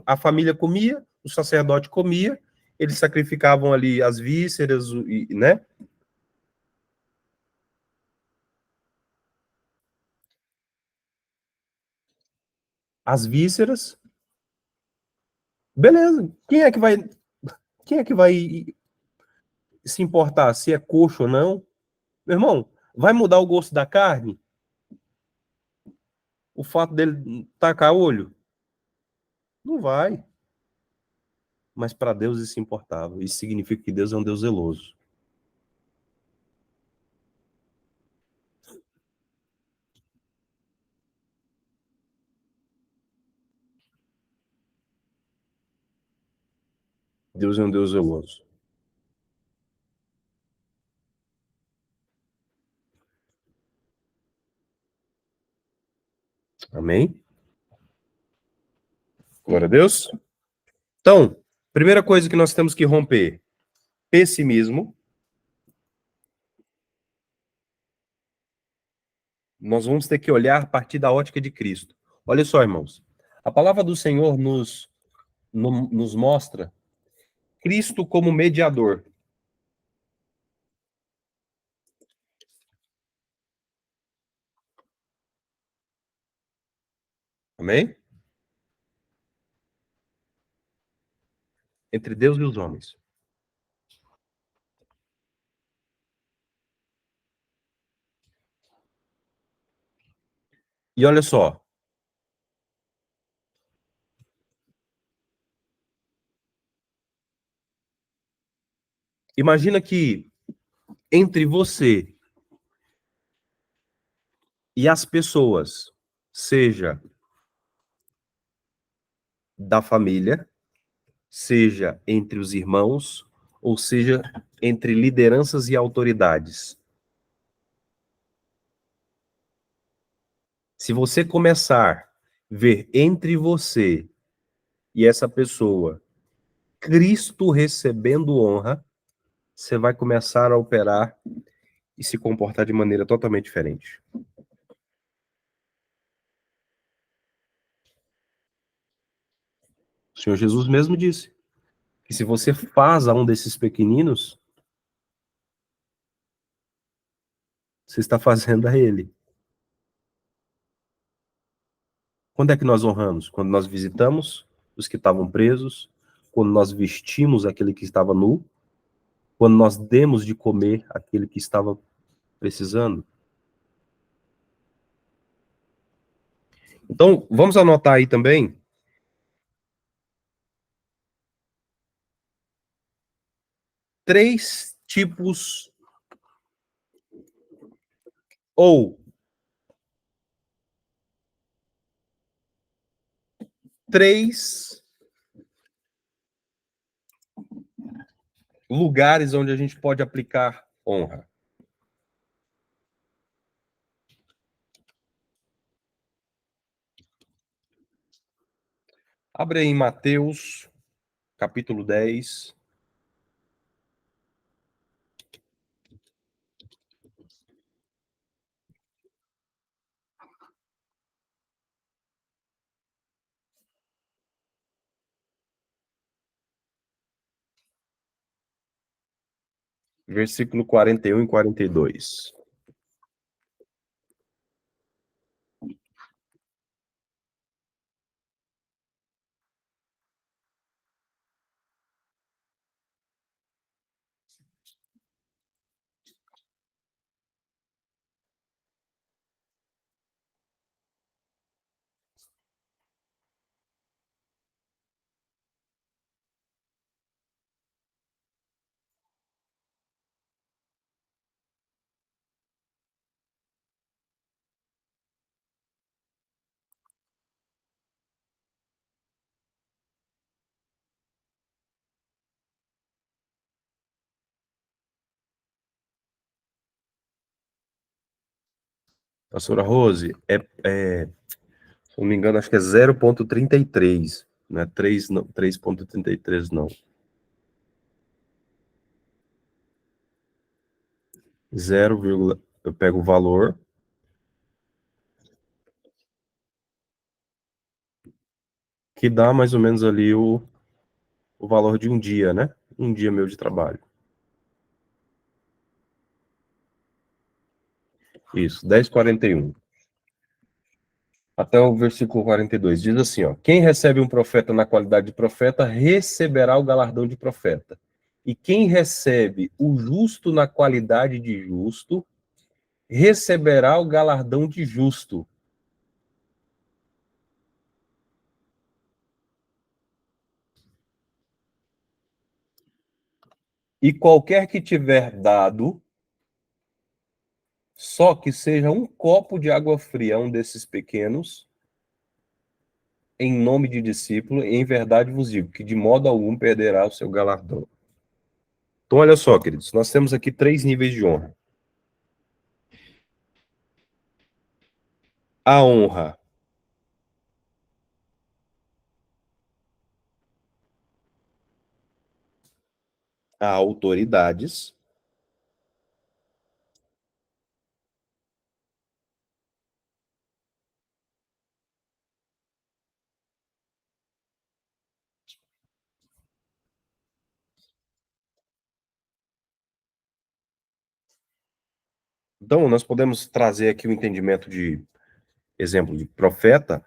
A família comia, o sacerdote comia, eles sacrificavam ali as vísceras, né? As vísceras, beleza. Quem é que vai. Quem é que vai se importar se é coxo ou não? Meu irmão, vai mudar o gosto da carne? O fato dele tacar olho? Não vai. Mas para Deus isso importava. Isso significa que Deus é um Deus zeloso. Deus é um Deus zeloso. Amém? Glória a Deus. Então, primeira coisa que nós temos que romper: pessimismo. Nós vamos ter que olhar a partir da ótica de Cristo. Olha só, irmãos. A palavra do Senhor nos mostra Cristo como mediador. Amém? Entre Deus e os homens. E olha só. Imagina que entre você e as pessoas, seja da família, seja entre os irmãos, ou seja entre lideranças e autoridades. Se você começar a ver entre você e essa pessoa Cristo recebendo honra, você vai começar a operar e se comportar de maneira totalmente diferente. O Senhor Jesus mesmo disse que se você faz a um desses pequeninos, você está fazendo a ele. Quando é que nós honramos? Quando nós visitamos os que estavam presos, quando nós vestimos aquele que estava nu, quando nós demos de comer aquele que estava precisando. Então, vamos anotar aí também três tipos ou três lugares onde a gente pode aplicar honra. Abre aí em Mateus, capítulo 10. Versículo 41 e 42. Pastora Rose, se não me engano, acho que é 0,33, não é 3, não, 3,33 não. 0, eu pego o valor, que dá mais ou menos ali o valor de um dia, né? Um dia meu de trabalho. Isso, 10,41. Até o versículo 42. Diz assim, ó: quem recebe um profeta na qualidade de profeta, receberá o galardão de profeta. E quem recebe o justo na qualidade de justo, receberá o galardão de justo. E qualquer que tiver dado, só que seja um copo de água fria a um desses pequenos, em nome de discípulo, em verdade vos digo, que de modo algum perderá o seu galardão. Então, olha só, queridos, nós temos aqui 3 níveis de honra. A honra a autoridades, então nós podemos trazer aqui o entendimento de exemplo de profeta,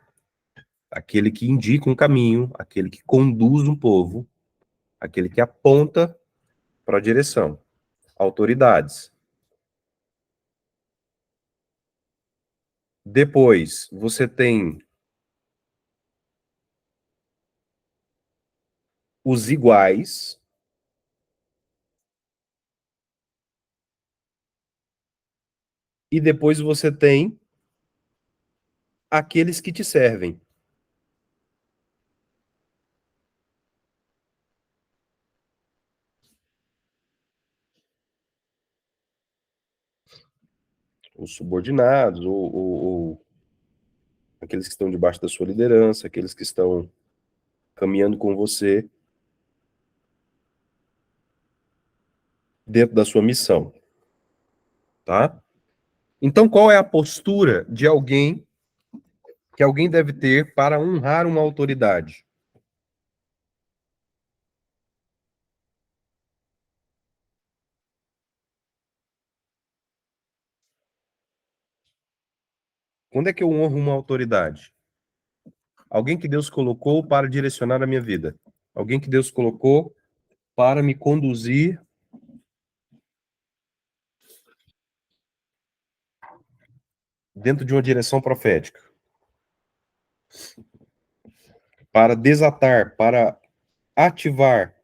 aquele que indica um caminho, aquele que conduz um povo, aquele que aponta para a direção. Autoridades. Depois, você tem os iguais, e depois você tem aqueles que te servem. Os subordinados, ou aqueles que estão debaixo da sua liderança, aqueles que estão caminhando com você dentro da sua missão, tá? Então, qual é a postura de alguém que alguém deve ter para honrar uma autoridade? Quando é que eu honro uma autoridade? Alguém que Deus colocou para direcionar a minha vida. Alguém que Deus colocou para me conduzir dentro de uma direção profética. Para desatar, para ativar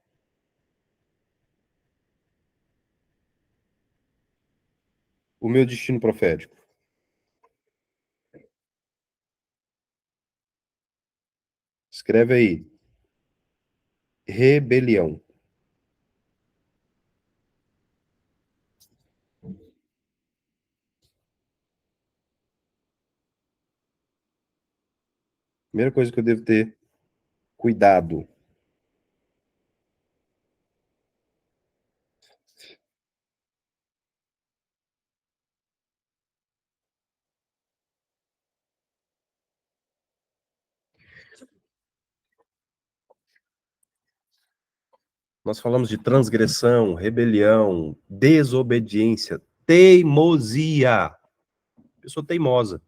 o meu destino profético. Escreve aí. Rebelião. Primeira coisa que eu devo ter cuidado. Nós falamos de transgressão, rebelião, desobediência, teimosia. Pessoa teimosa.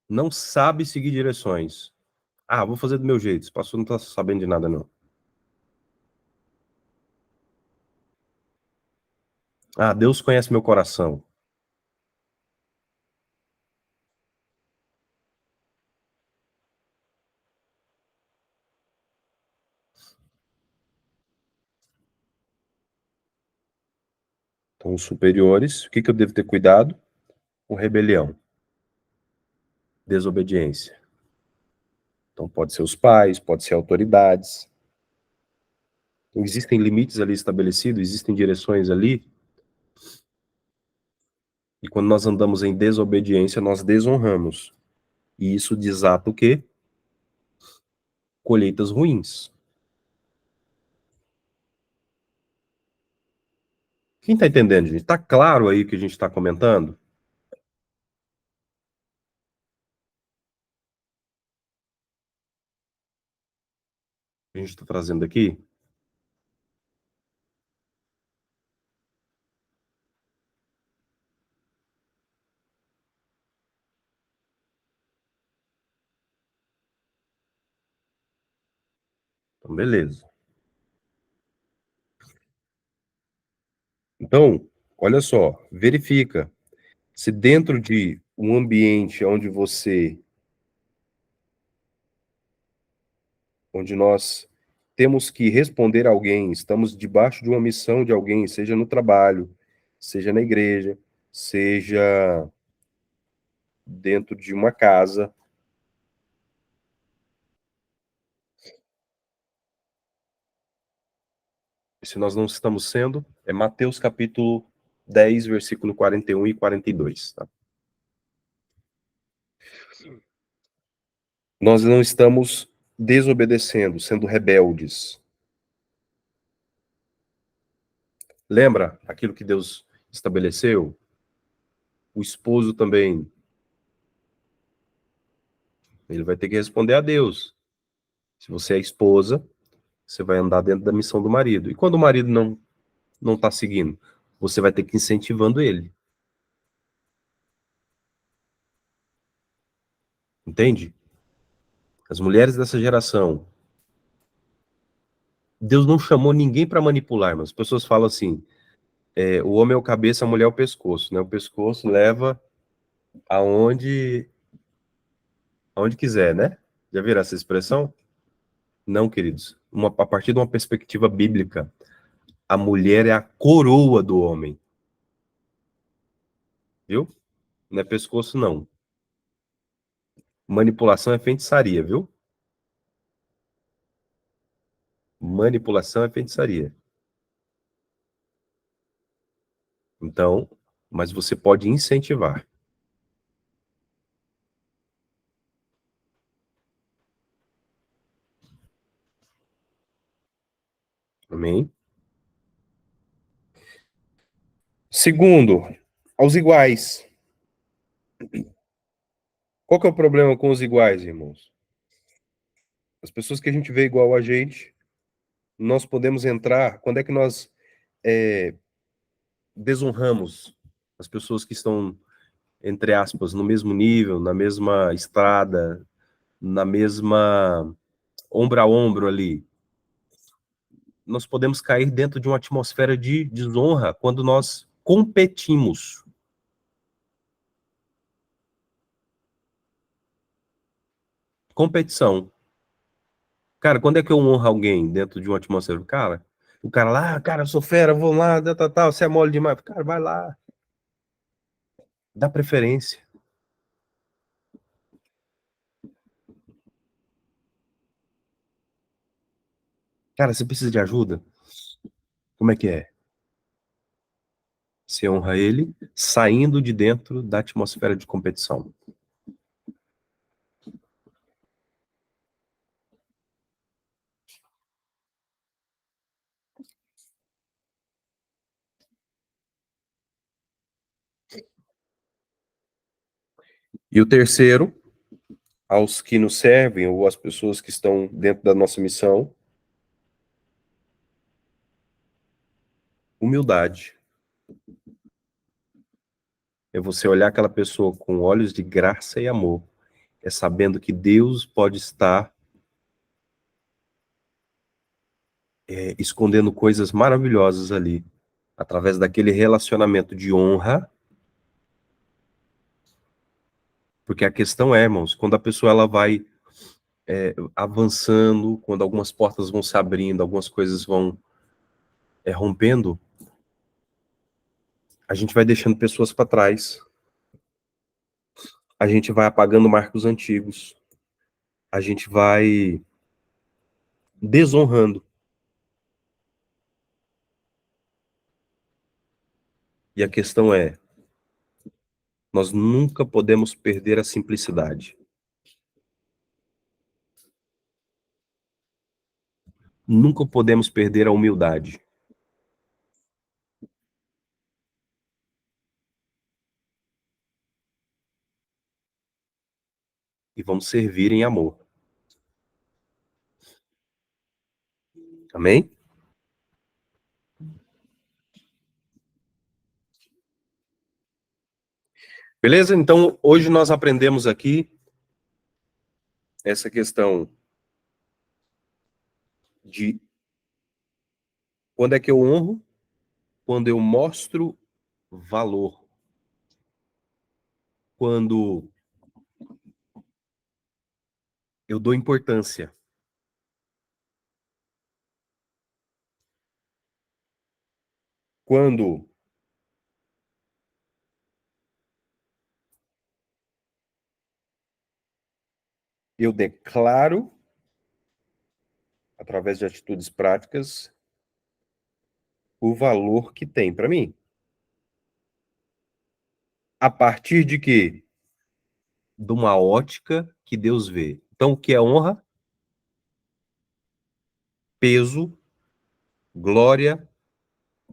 Não sabe seguir direções. Ah, vou fazer do meu jeito. Esse pastor não tá sabendo de nada, não. Ah, Deus conhece meu coração. Então, os superiores, o que que eu devo ter cuidado? Com rebelião, desobediência. Então, pode ser os pais, pode ser autoridades. Então, existem limites ali estabelecidos, existem direções ali. E quando nós andamos em desobediência, nós desonramos. E isso desata o quê? Colheitas ruins. Quem está entendendo, gente? Está claro aí o que a gente está comentando? A gente está trazendo aqui? Então, beleza. Então, olha só, verifica se dentro de um ambiente onde nós temos que responder a alguém, estamos debaixo de uma missão de alguém, seja no trabalho, seja na igreja, seja dentro de uma casa. Se nós não estamos sendo, é Mateus capítulo 10, versículo 41 e 42, tá? Nós não estamos desobedecendo, sendo rebeldes. Lembra aquilo que Deus estabeleceu? O esposo também, ele vai ter que responder a Deus. Se você é esposa, você vai andar dentro da missão do marido. E quando o marido não está seguindo, você vai ter que ir incentivando ele. Entende? As mulheres dessa geração, Deus não chamou ninguém para manipular, mas as pessoas falam assim, o homem é o cabeça, a mulher é o pescoço, né? O pescoço leva aonde quiser, né? Já viram essa expressão? Não, queridos. A partir de uma perspectiva bíblica, a mulher é a coroa do homem, viu? Não é pescoço, não. Manipulação é feitiçaria, viu? Manipulação é feitiçaria. Então, mas você pode incentivar. Amém? Segundo, aos iguais. Qual que é o problema com os iguais, irmãos? As pessoas que a gente vê igual a gente, nós podemos entrar. Quando é que nós desonramos as pessoas que estão, entre aspas, no mesmo nível, na mesma estrada, na mesma ombro a ombro ali? Nós podemos cair dentro de uma atmosfera de desonra quando nós competimos. Competição. Cara, quando é que eu honro alguém dentro de uma atmosfera? Cara, o cara lá, cara, eu sou fera, vou lá, tal, você é mole demais. Cara, vai lá. Dá preferência. Cara, você precisa de ajuda? Como é que é? Você honra ele saindo de dentro da atmosfera de competição. E o terceiro, aos que nos servem, ou às pessoas que estão dentro da nossa missão, humildade. É você olhar aquela pessoa com olhos de graça e amor. É sabendo que Deus pode estar escondendo coisas maravilhosas ali, através daquele relacionamento de honra. Porque a questão é, irmãos, quando a pessoa ela vai avançando, quando algumas portas vão se abrindo, algumas coisas vão rompendo, a gente vai deixando pessoas para trás, a gente vai apagando marcos antigos, a gente vai desonrando. E a questão é, nós nunca podemos perder a simplicidade. Nunca podemos perder a humildade. E vamos servir em amor. Amém? Beleza? Então, hoje nós aprendemos aqui essa questão de quando é que eu honro? Quando eu mostro valor. Quando eu dou importância. Quando eu declaro, através de atitudes práticas, o valor que tem para mim. A partir de quê? De uma ótica que Deus vê. Então, o que é honra? Peso, glória,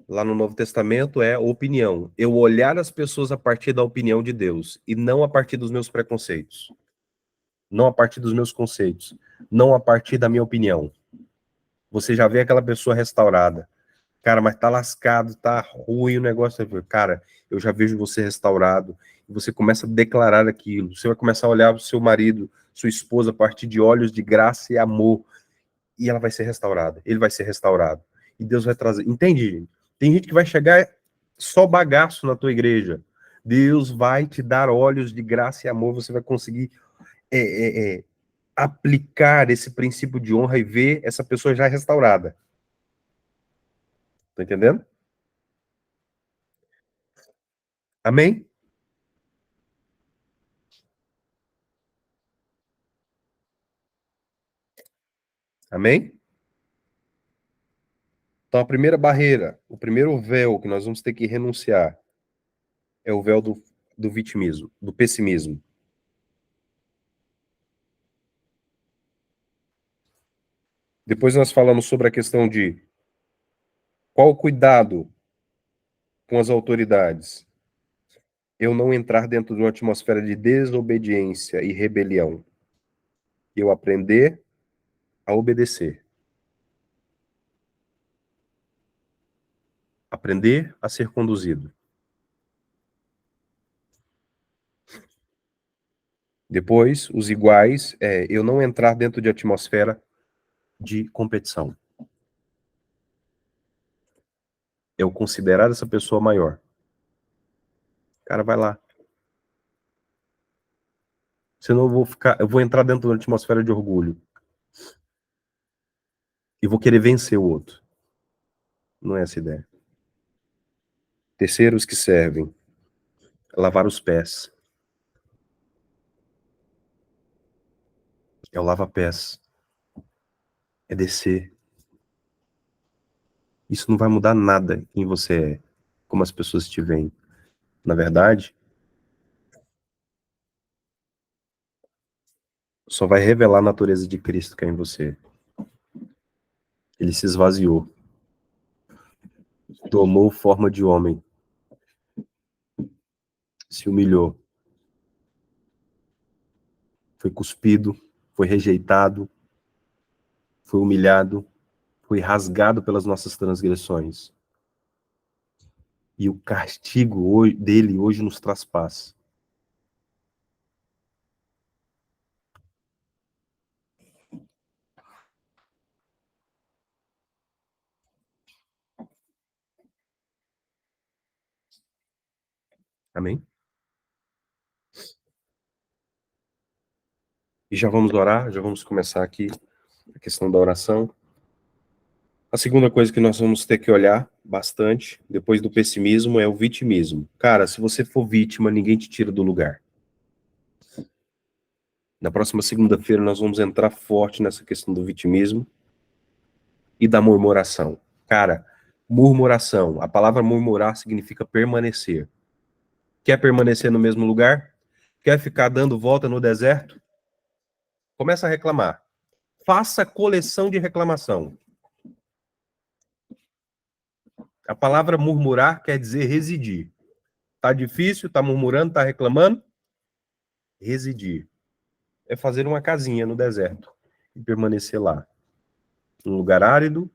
lá no Novo Testamento é opinião. Eu olhar as pessoas a partir da opinião de Deus e não a partir dos meus preconceitos. Não a partir dos meus conceitos. Não a partir da minha opinião. Você já vê aquela pessoa restaurada. Cara, mas tá lascado, tá ruim o negócio. Cara, eu já vejo você restaurado. E você começa a declarar aquilo. Você vai começar a olhar o seu marido, sua esposa, a partir de olhos de graça e amor. E ela vai ser restaurada. Ele vai ser restaurado. E Deus vai trazer. Entende, gente? Tem gente que vai chegar só bagaço na tua igreja. Deus vai te dar olhos de graça e amor. Você vai conseguir aplicar esse princípio de honra e ver essa pessoa já restaurada. Tá entendendo? Amém? Amém? Então, a primeira barreira, o primeiro véu que nós vamos ter que renunciar é o véu do vitimismo, do pessimismo. Depois nós falamos sobre a questão de qual o cuidado com as autoridades. Eu não entrar dentro de uma atmosfera de desobediência e rebelião. Eu aprender a obedecer. Aprender a ser conduzido. Depois, os iguais, eu não entrar dentro de atmosfera de competição. Eu considerar essa pessoa maior. Cara, vai lá. Senão eu vou entrar dentro da atmosfera de orgulho. E vou querer vencer o outro. Não é essa a ideia. Terceiro, os que servem. Lavar os pés. É o lava-pés. É descer. Isso não vai mudar nada em quem você é, como as pessoas te veem. Na verdade, só vai revelar a natureza de Cristo que é em você. Ele se esvaziou. Tomou forma de homem. Se humilhou. Foi cuspido. Foi rejeitado. Foi humilhado. Foi rasgado pelas nossas transgressões. E o castigo dele hoje nos traz paz. Amém? E já vamos orar, já vamos começar aqui a questão da oração. A segunda coisa que nós vamos ter que olhar bastante, depois do pessimismo, é o vitimismo. Cara, se você for vítima, ninguém te tira do lugar. Na próxima segunda-feira nós vamos entrar forte nessa questão do vitimismo e da murmuração. Cara, murmuração, a palavra murmurar significa permanecer. Quer permanecer no mesmo lugar? Quer ficar dando volta no deserto? Começa a reclamar. Faça coleção de reclamação. A palavra murmurar quer dizer residir. Tá difícil, tá murmurando, tá reclamando? Residir. É fazer uma casinha no deserto e permanecer lá. Num lugar árido,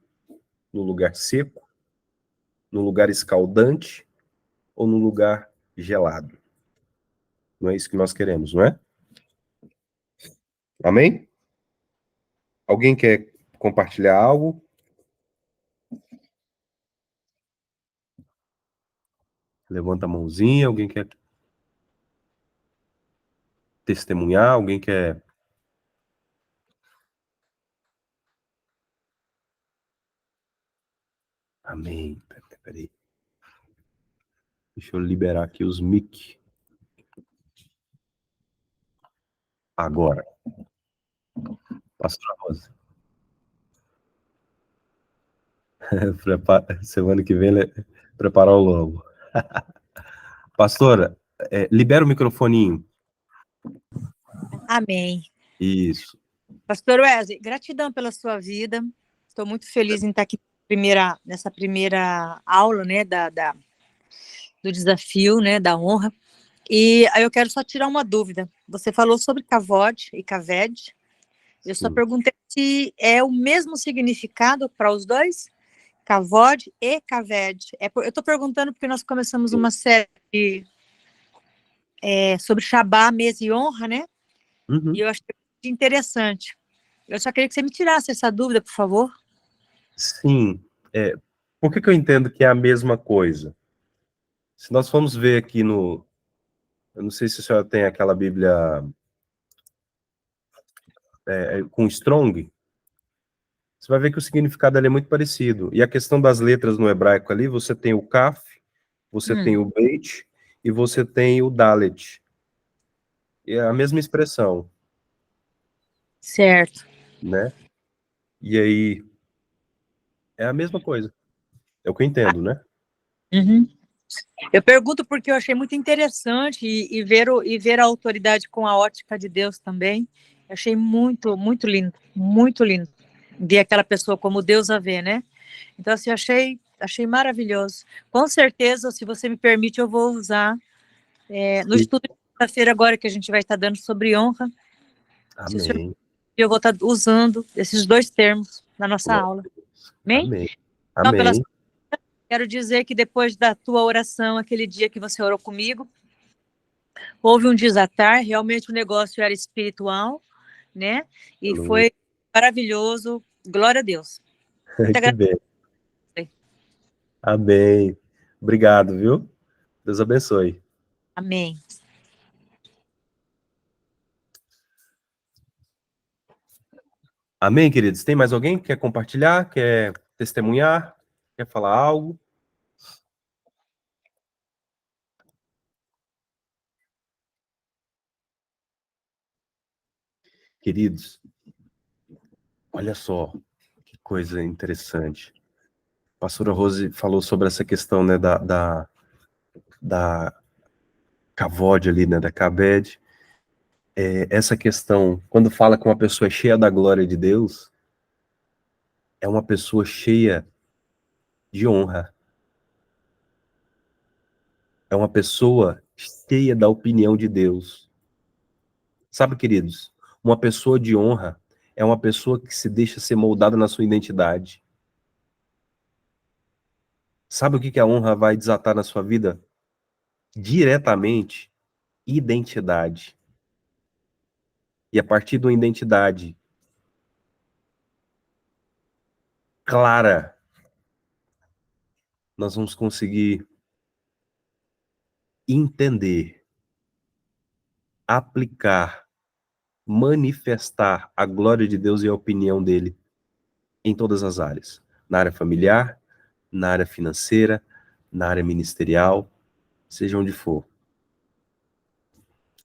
num lugar seco, num lugar escaldante ou num lugar gelado. Não é isso que nós queremos, não é? Amém? Alguém quer compartilhar algo? Levanta a mãozinha. Alguém quer testemunhar? Alguém quer... Amém. Peraí. Deixa eu liberar aqui os mic. Agora. Pastora Rosa. Semana que vem, preparar o logo. Pastora, libera o microfoninho. Amém. Isso. Pastor Wesley, gratidão pela sua vida. Estou muito feliz em estar aqui nessa primeira aula, né, do desafio, né, da honra. E aí eu quero só tirar uma dúvida. Você falou sobre Kavod e Kaved. Eu só perguntei se é o mesmo significado para os dois, Kavod e Kaved. Eu estou perguntando porque nós começamos uma série sobre Shabá, mesa e honra, né? Uhum. E eu achei interessante. Eu só queria que você me tirasse essa dúvida, por favor. Sim. Por que eu entendo que é a mesma coisa? Se nós formos ver aqui no... Eu não sei se a senhora tem aquela Bíblia com Strong. Você vai ver que o significado é muito parecido. E a questão das letras no hebraico ali, você tem o Kaf, você tem o Beit e você tem o Dalet. É a mesma expressão. Certo. Né? E aí, é a mesma coisa. É o que eu entendo, né? Uhum. Eu pergunto porque eu achei muito interessante e ver a autoridade com a ótica de Deus também. Eu achei muito, muito lindo, muito lindo. Ver aquela pessoa como Deus a vê, né? Então, assim, achei maravilhoso. Com certeza, se você me permite, eu vou usar no estudo de quinta-feira agora que a gente vai estar dando sobre honra. Se o senhor, Amém. eu vou estar usando esses dois termos na nossa Glória aula. a Deus. Amém? Amém. Então, Amém. quero dizer que depois da tua oração, aquele dia que você orou comigo, houve um desatar, realmente o negócio era espiritual, né? E foi maravilhoso. Glória a Deus. Muito Que bem. Amém. Obrigado, viu? Deus abençoe. Amém. Amém, queridos? Tem mais alguém que quer compartilhar, quer testemunhar, quer falar algo? Queridos, olha só que coisa interessante. A pastora Rose falou sobre essa questão, né, da Kavod ali, né, da Kaved. Essa questão, quando fala que uma pessoa é cheia da glória de Deus, é uma pessoa cheia de honra. É uma pessoa cheia da opinião de Deus. Sabe, queridos, uma pessoa de honra é uma pessoa que se deixa ser moldada na sua identidade. Sabe o que a honra vai desatar na sua vida? Diretamente, identidade. E a partir de uma identidade clara, nós vamos conseguir entender, aplicar, manifestar a glória de Deus e a opinião dele em todas as áreas. Na área familiar, na área financeira, na área ministerial, seja onde for.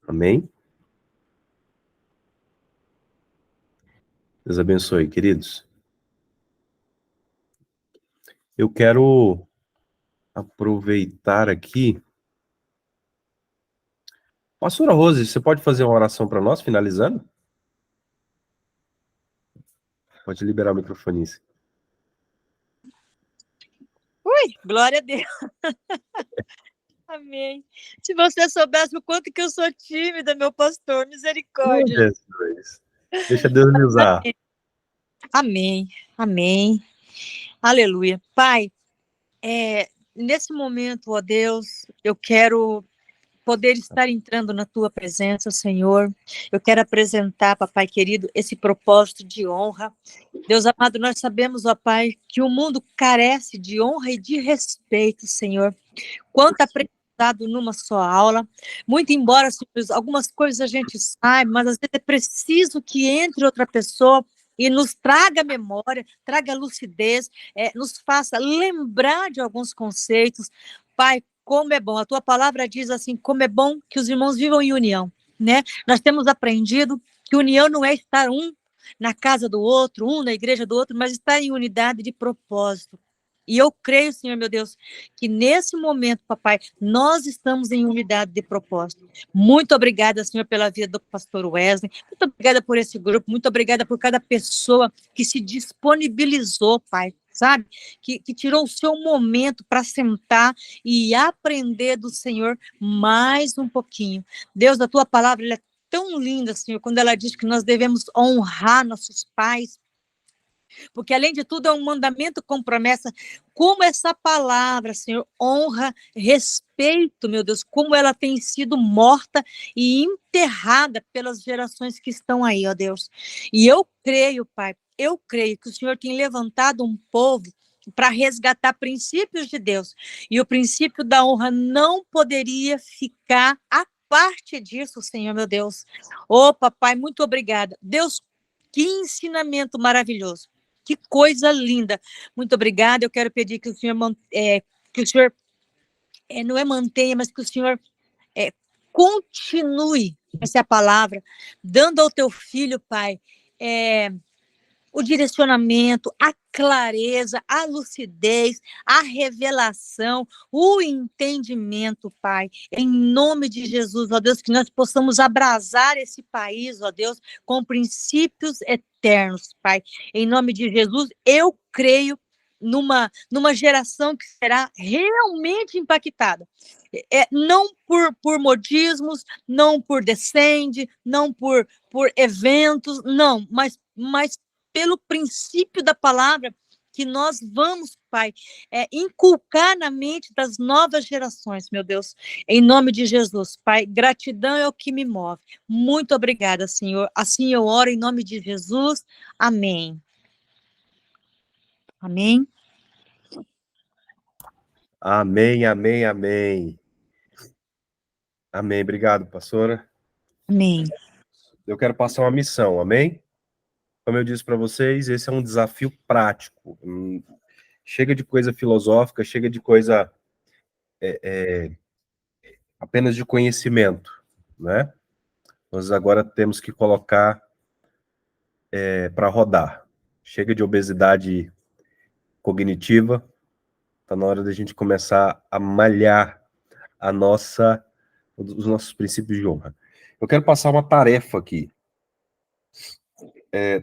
Amém? Deus abençoe, queridos. Eu quero aproveitar aqui. Pastora Rose, você pode fazer uma oração para nós, finalizando? Pode liberar o microfone. Ui, glória a Deus. Amém. Se você soubesse o quanto que eu sou tímida, meu pastor, misericórdia. Jesus. Deixa Deus me usar. Amém, amém. Aleluia. Pai, nesse momento, ó Deus, eu quero poder estar entrando na tua presença, Senhor. Eu quero apresentar, papai querido, esse propósito de honra. Deus amado, nós sabemos, ó Pai, que o mundo carece de honra e de respeito, Senhor. Quanto aprendizado numa só aula. Muito embora Senhor, algumas coisas a gente saiba, mas às vezes é preciso que entre outra pessoa e nos traga memória, traga lucidez, nos faça lembrar de alguns conceitos. Pai, como é bom. A tua palavra diz assim, como é bom que os irmãos vivam em união, né? Nós temos aprendido que união não é estar um na casa do outro, um na igreja do outro, mas estar em unidade de propósito. E eu creio, Senhor, meu Deus, que nesse momento, papai, nós estamos em unidade de propósito. Muito obrigada, Senhor, pela vida do pastor Wesley. Muito obrigada por esse grupo. Muito obrigada por cada pessoa que se disponibilizou, Pai, sabe? Que tirou o seu momento para sentar e aprender do Senhor mais um pouquinho. Deus, a tua palavra é tão linda, Senhor, quando ela diz que nós devemos honrar nossos pais, porque além de tudo é um mandamento com promessa, como essa palavra, Senhor, honra, respeito, meu Deus, como ela tem sido morta e enterrada pelas gerações que estão aí, ó Deus. E eu creio, Pai, eu creio que o Senhor tem levantado um povo para resgatar princípios de Deus. E o princípio da honra não poderia ficar à parte disso, Senhor, meu Deus. Ô, papai, muito obrigada. Deus, que ensinamento maravilhoso. Que coisa linda. Muito obrigada. Eu quero pedir que o Senhor, não é mantenha, mas que o Senhor continue, essa é a palavra, dando ao teu filho, Pai, o direcionamento, a clareza, a lucidez, a revelação, o entendimento, Pai. Em nome de Jesus, ó Deus, que nós possamos abrasar esse país, ó Deus, com princípios eternos, Pai. Em nome de Jesus, eu creio numa geração que será realmente impactada. Não por modismos, não por descende, não por eventos, não, mas pelo princípio da palavra que nós vamos, Pai, inculcar na mente das novas gerações, meu Deus, em nome de Jesus, Pai, gratidão é o que me move. Muito obrigada, Senhor. Assim eu oro em nome de Jesus. Amém. Amém. Amém, amém, amém. Amém. Obrigado, pastora. Amém. Eu quero passar uma missão, amém? Como eu disse para vocês, esse é um desafio prático. Chega de coisa filosófica, chega de coisa apenas de conhecimento, né? Nós agora temos que colocar para rodar. Chega de obesidade cognitiva, está na hora da gente começar a malhar os nossos princípios de honra. Eu quero passar uma tarefa aqui.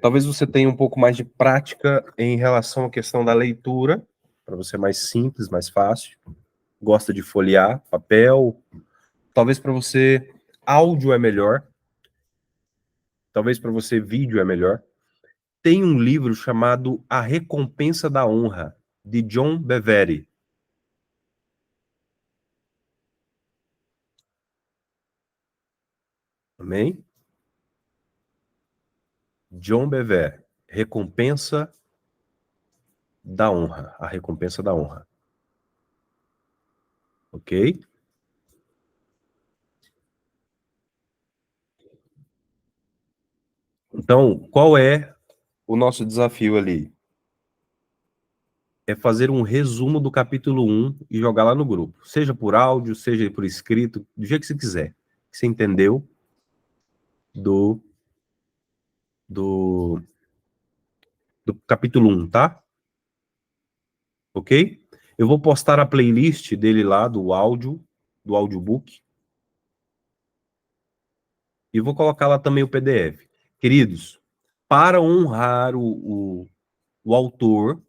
Talvez você tenha um pouco mais de prática em relação à questão da leitura, para você é mais simples, mais fácil. Gosta de folhear papel. Talvez para você áudio é melhor. Talvez para você vídeo é melhor. Tem um livro chamado A Recompensa da Honra, de John Bevere. Amém? John Bevere, Recompensa da Honra. A Recompensa da Honra. Ok? Então, qual é o nosso desafio ali? É fazer um resumo do capítulo 1 e jogar lá no grupo. Seja por áudio, seja por escrito, do jeito que você quiser. Que você entendeu do capítulo 1, tá? Ok? Eu vou postar a playlist dele lá, do audiobook. E vou colocar lá também o PDF. Queridos, para honrar o autor,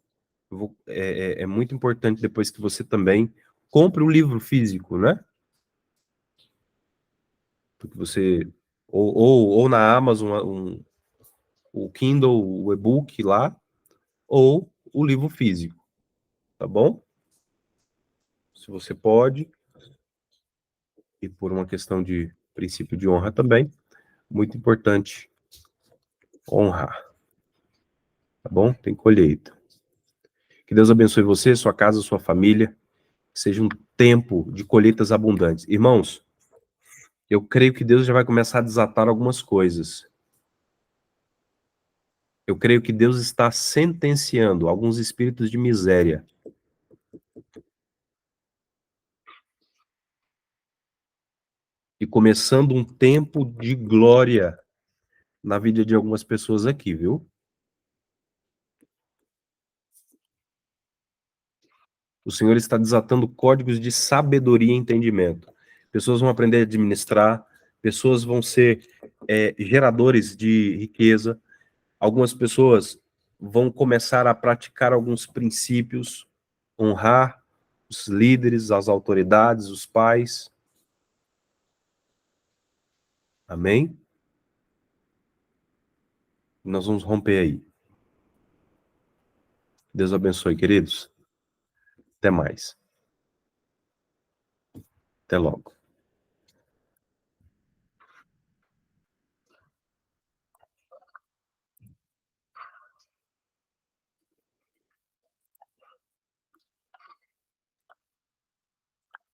é muito importante depois que você também compre o livro físico, né? Porque você, ou na Amazon, o Kindle, o e-book lá, ou o livro físico, tá bom? Se você pode. e por uma questão de princípio de honra também, muito importante honrar. Tá bom? Tem colheita. Que Deus abençoe você, sua casa, sua família. Que seja um tempo de colheitas abundantes. Irmãos, eu creio que Deus já vai começar a desatar algumas coisas. Eu creio que Deus está sentenciando alguns espíritos de miséria. E começando um tempo de glória na vida de algumas pessoas aqui, viu? O Senhor está desatando códigos de sabedoria e entendimento. Pessoas vão aprender a administrar, pessoas vão ser geradores de riqueza, algumas pessoas vão começar a praticar alguns princípios, honrar os líderes, as autoridades, os pais. Amém? Nós vamos romper aí. Deus abençoe, queridos. Até mais. Até logo.